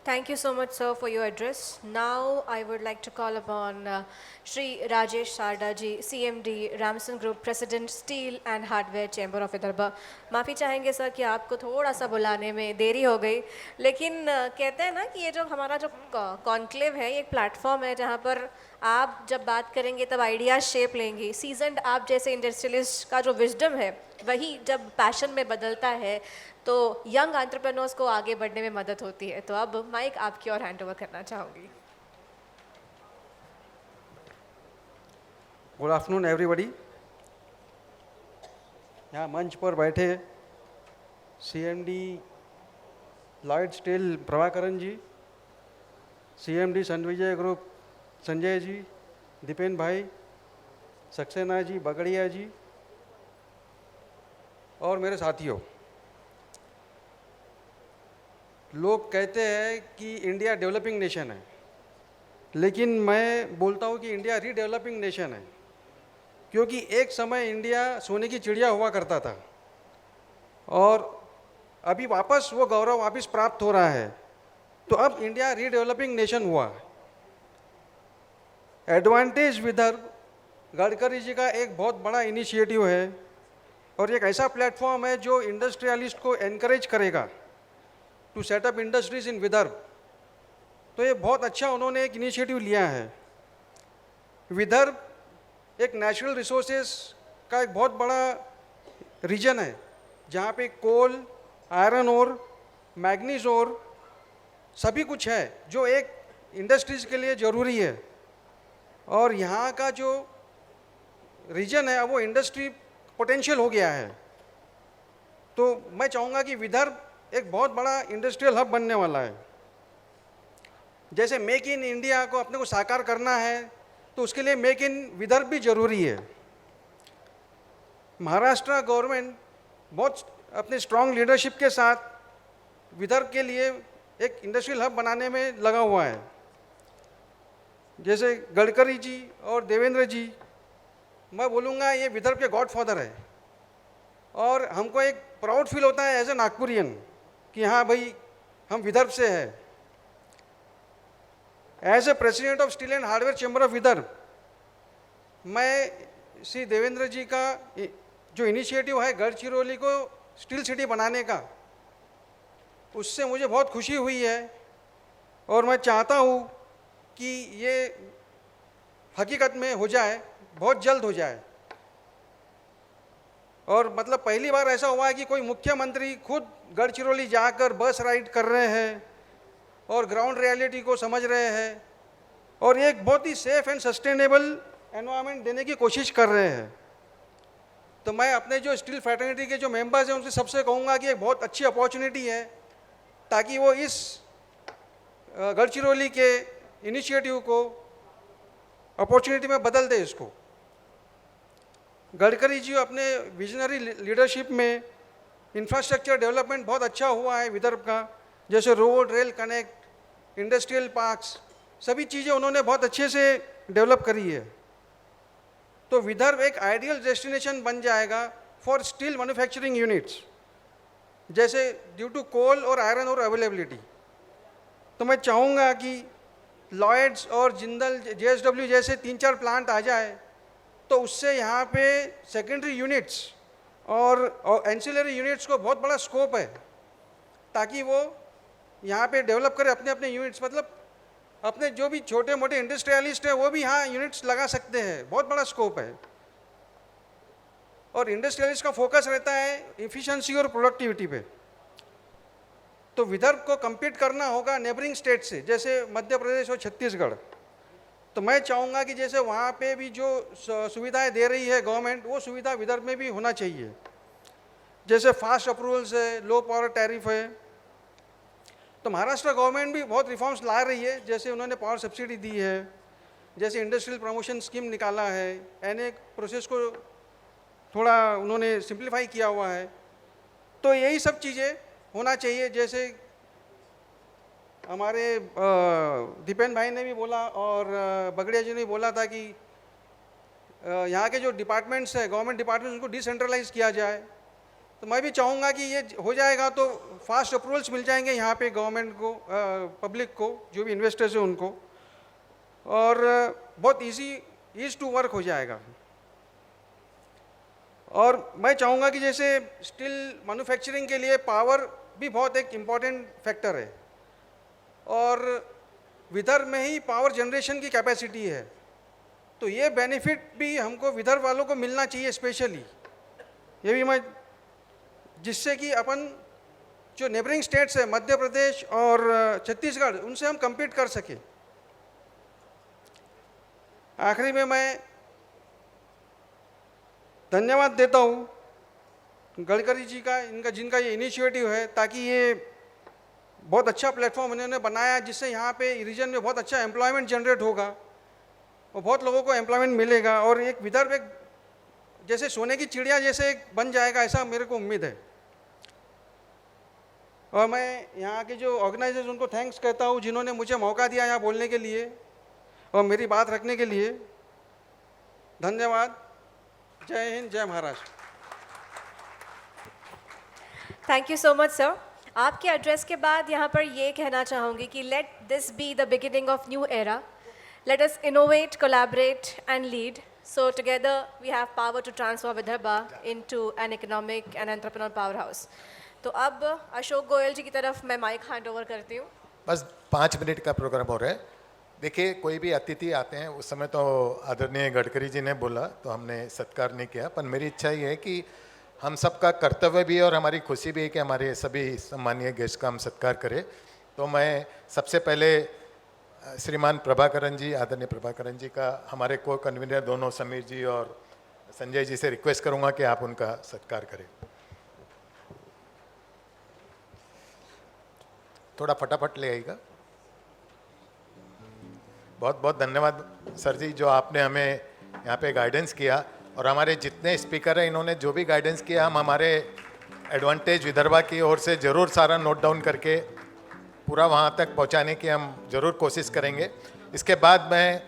Speaker 1: Thank you so much, sir, for your address. Now, I would like to call upon Shri Rajesh Sarda ji, CMD, Ramson Group, President, Steel and Hardware Chamber of Vidarbha. माफ़ी चाहेंगे sir कि आपको थोड़ा सा बुलाने में देरी हो गई, लेकिन कहते हैं ना कि ये जो हमारा जो कॉन्क्लेव है, ये एक प्लेटफॉर्म है जहाँ पर आप जब बात करेंगे तब आइडियाज़ शेप लेंगे. सीजनड आप जैसे इंडस्ट्रियलिस्ट का जो विजडम है, वही जब पैशन में बदलता है तो यंग एंटरप्रेन्योर्स को आगे बढ़ने में मदद होती है. तो अब माइक आपकी ओर हैंड ओवर करना चाहूँगी.
Speaker 11: Good afternoon everybody. यहाँ मंच पर बैठे सीएमडी लॉयड स्टील प्रभाकरन जी, सीएमडी सनविजय ग्रुप संजय जी, दीपेन भाई, सक्सेना जी, बगड़िया जी और मेरे साथियों. लोग कहते हैं कि इंडिया डेवलपिंग नेशन है, लेकिन मैं बोलता हूँ कि इंडिया रीडेवलपिंग नेशन है, क्योंकि एक समय इंडिया सोने की चिड़िया हुआ करता था और अभी वापस वो गौरव वापस प्राप्त हो रहा है. तो अब इंडिया रीडेवलपिंग नेशन हुआ. एडवांटेज विदर्भ गडकरी जी का एक बहुत बड़ा इनिशिएटिव है और एक ऐसा प्लेटफॉर्म है जो इंडस्ट्रियलिस्ट को एनकरेज करेगा to set up industries in Vidarbha. तो ये बहुत अच्छा उन्होंने एक इनिशिएटिव लिया है। विदर्भ एक नेचुरल रिसोर्सेज का एक बहुत बड़ा रीजन है जहाँ पे कोल, आयरन ओर, मैग्नीज ओर सभी कुछ है जो एक इंडस्ट्रीज के लिए ज़रूरी है। और यहाँ का जो रीजन है वो इंडस्ट्री पोटेंशियल हो गया है। तो मैं चाहूँगा कि विदर्भ एक बहुत बड़ा इंडस्ट्रियल हब बनने वाला है। जैसे मेक इन इंडिया को अपने को साकार करना है तो उसके लिए मेक इन विदर्भ भी ज़रूरी है। महाराष्ट्र गवर्नमेंट बहुत अपने स्ट्रॉन्ग लीडरशिप के साथ विदर्भ के लिए एक इंडस्ट्रियल हब बनाने में लगा हुआ है। जैसे गडकरी जी और देवेंद्र जी, मैं बोलूँगा ये विदर्भ के गॉडफादर है और हमको एक प्राउड फील होता है एज ए नागपुरियन कि हाँ भाई हम विदर्भ से हैं। As a president of steel and hardware chamber of Vidarbha, मैं श्री देवेंद्र जी का जो इनिशिएटिव है गढ़चिरौली को स्टील सिटी बनाने का, उससे मुझे बहुत खुशी हुई है और मैं चाहता हूँ कि ये हकीकत में हो जाए, बहुत जल्द हो जाए। और मतलब पहली बार ऐसा हुआ है कि कोई मुख्यमंत्री खुद गढ़चिरौली जाकर बस राइड कर रहे हैं और ग्राउंड रियलिटी को समझ रहे हैं और एक बहुत ही सेफ एंड सस्टेनेबल एनवायरनमेंट देने की कोशिश कर रहे हैं। तो मैं अपने जो स्टील फैटर्निटी के जो मेंबर्स हैं उनसे सबसे कहूँगा कि एक बहुत अच्छी अपॉर्चुनिटी है ताकि वो इस गढ़चिरौली के इनिशिएटिव को अपॉर्चुनिटी में बदल दे इसको। गडकरी जी अपने विजनरी लीडरशिप में इंफ्रास्ट्रक्चर डेवलपमेंट बहुत अच्छा हुआ है विदर्भ का, जैसे road, rail connect, industrial parks, सभी चीज़ें उन्होंने बहुत अच्छे से डेवलप करी है। तो विदर्भ एक आइडियल डेस्टिनेशन बन जाएगा फॉर स्टील मैन्युफैक्चरिंग यूनिट्स, जैसे ड्यू टू कोल और आयरन और अवेलेबिलिटी। तो मैं चाहूँगा कि लॉयड्स और जिंदल, JSW जैसे 3-4 प्लांट आ जाए तो उससे यहाँ पे सेकेंडरी यूनिट्स और एंसिलरी यूनिट्स को बहुत बड़ा स्कोप है ताकि वो यहाँ पे डेवलप करे अपने अपने यूनिट्स। मतलब अपने जो भी छोटे मोटे इंडस्ट्रियलिस्ट हैं वो भी यहाँ यूनिट्स लगा सकते हैं, बहुत बड़ा स्कोप है। और इंडस्ट्रियलिस्ट का फोकस रहता है इफ़िशेंसी और प्रोडक्टिविटी पे। तो विदर्भ को compete करना होगा नेबरिंग स्टेट से, जैसे मध्य प्रदेश और छत्तीसगढ़। तो मैं चाहूँगा कि जैसे वहाँ पे भी जो सुविधाएं दे रही है गवर्नमेंट, वो सुविधा विदर्भ में भी होना चाहिए। जैसे फास्ट अप्रूवल्स है, लो पावर टैरिफ है। तो महाराष्ट्र गवर्नमेंट भी बहुत रिफॉर्म्स ला रही है, जैसे उन्होंने पावर सब्सिडी दी है, जैसे इंडस्ट्रियल प्रमोशन स्कीम निकाला है, NA प्रोसेस को थोड़ा उन्होंने सिंप्लीफाई किया हुआ है। तो यही सब चीज़ें होना चाहिए। जैसे हमारे दीपेन भाई ने भी बोला और बगड़िया जी ने भी बोला था कि यहाँ के जो डिपार्टमेंट्स हैं, गवर्नमेंट डिपार्टमेंट्स, उनको डिसेंट्रलाइज किया जाए। तो मैं भी चाहूँगा कि ये हो जाएगा तो फास्ट अप्रूवल्स मिल जाएंगे यहाँ पे गवर्नमेंट को, पब्लिक को, जो भी इन्वेस्टर्स हैं उनको, और बहुत ईज़ टू वर्क हो जाएगा। और मैं चाहूँगा कि जैसे स्टील मैन्युफैक्चरिंग के लिए पावर भी बहुत एक इम्पॉर्टेंट फैक्टर है और विदर्भ में ही पावर जनरेशन की कैपेसिटी है। तो ये बेनिफिट भी हमको विदर्भ वालों को मिलना चाहिए स्पेशली। ये भी मैं, जिससे कि अपन जो नेबरिंग स्टेट्स है मध्य प्रदेश और छत्तीसगढ़, उनसे हम compete कर सकें। आखिरी में मैं धन्यवाद देता हूँ गडकरी जी का, जिनका ये इनिशिएटिव है, ताकि ये बहुत अच्छा प्लेटफॉर्म इन्होंने बनाया जिससे यहाँ पे रीजन में बहुत अच्छा एम्प्लॉयमेंट जनरेट होगा और बहुत लोगों को एम्प्लॉयमेंट मिलेगा और एक विदर्भ एक जैसे सोने की चिड़िया जैसे एक बन जाएगा, ऐसा मेरे को उम्मीद है। और मैं यहाँ के जो ऑर्गेनाइजर्स उनको थैंक्स कहता हूँ जिन्होंने मुझे मौका दिया यहाँ बोलने के लिए और मेरी बात रखने के लिए। धन्यवाद। जय हिंद, जय Maharashtra.
Speaker 1: Thank you so much sir. आपके एड्रेस के बाद यहाँ पर ये कहना चाहूँगी कि let this be the beginning of new era. Let us innovate, collaborate and lead. So together we have power to transform Vidarbha into an economic and entrepreneurial powerhouse. तो अब अशोक गोयल जी की तरफ मैं माइक हैंड ओवर करती हूँ.
Speaker 2: बस 5 minute का programme हो रहा है. देखिए, कोई भी अतिथि आते हैं, उस समय तो आदरणीय गडकरी जी ने बोला तो हमने सत्कार नहीं किया, पर मेरी इच्छा ये है कि हम सबका कर्तव्य भी और हमारी खुशी भी है कि हमारे सभी सम्मानीय गेस्ट का हम सत्कार करें. तो मैं सबसे पहले श्रीमान प्रभाकरन जी, आदरणीय प्रभाकरन जी का, हमारे को कन्वीनर दोनों समीर जी और संजय जी से रिक्वेस्ट करूंगा कि आप उनका सत्कार करें. थोड़ा फटाफट ले आइएगा. बहुत बहुत धन्यवाद सर जी, जो आपने हमें यहाँ पे गाइडेंस किया, और हमारे जितने स्पीकर हैं इन्होंने जो भी गाइडेंस किया, हम हमारे एडवांटेज विदर्भा की ओर से ज़रूर सारा नोट डाउन करके पूरा वहाँ तक पहुँचाने की हम ज़रूर कोशिश करेंगे. इसके बाद मैं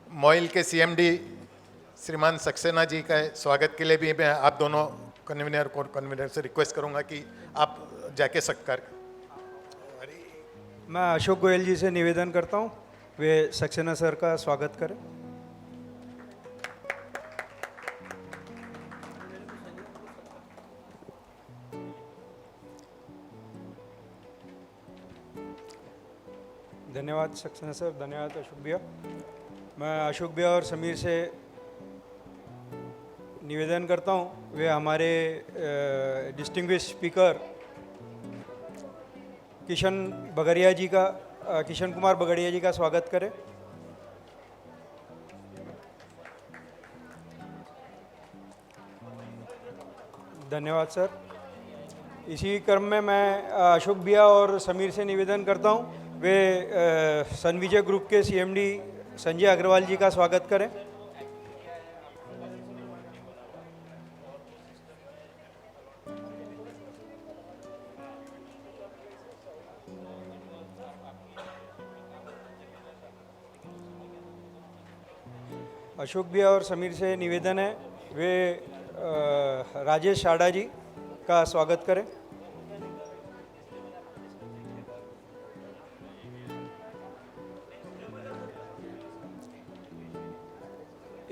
Speaker 2: मॉइल के सीएमडी श्रीमान सक्सेना जी का स्वागत के लिए भी मैं आप दोनों कन्वीनर से रिक्वेस्ट करूँगा कि आप जाके सत्कार.
Speaker 8: मैं अशोक गोयल जी से निवेदन करता हूँ वे सक्सेना सर का स्वागत करें. धन्यवाद सक्सेना सर, धन्यवाद अशोक भैया. मैं अशोक भैया और समीर से निवेदन करता हूँ वे हमारे डिस्टिंग्विश्ड स्पीकर किशन कुमार बगड़िया जी का स्वागत करें. धन्यवाद सर. इसी क्रम में मैं अशोक भैया और समीर से निवेदन करता हूं वे सनविजय ग्रुप के सीएमडी संजय अग्रवाल जी का स्वागत करें. अशोक भैया और समीर से निवेदन है वे राजेश शाड़ा जी का स्वागत करें.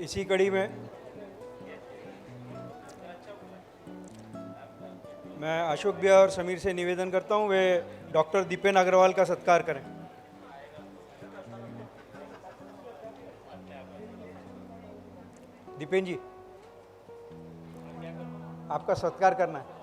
Speaker 8: इसी कड़ी में मैं अशोक भैया और समीर से निवेदन करता हूं वे डॉक्टर दीपेन अग्रवाल का सत्कार करें. दीपेन जी, आपका सत्कार करना है.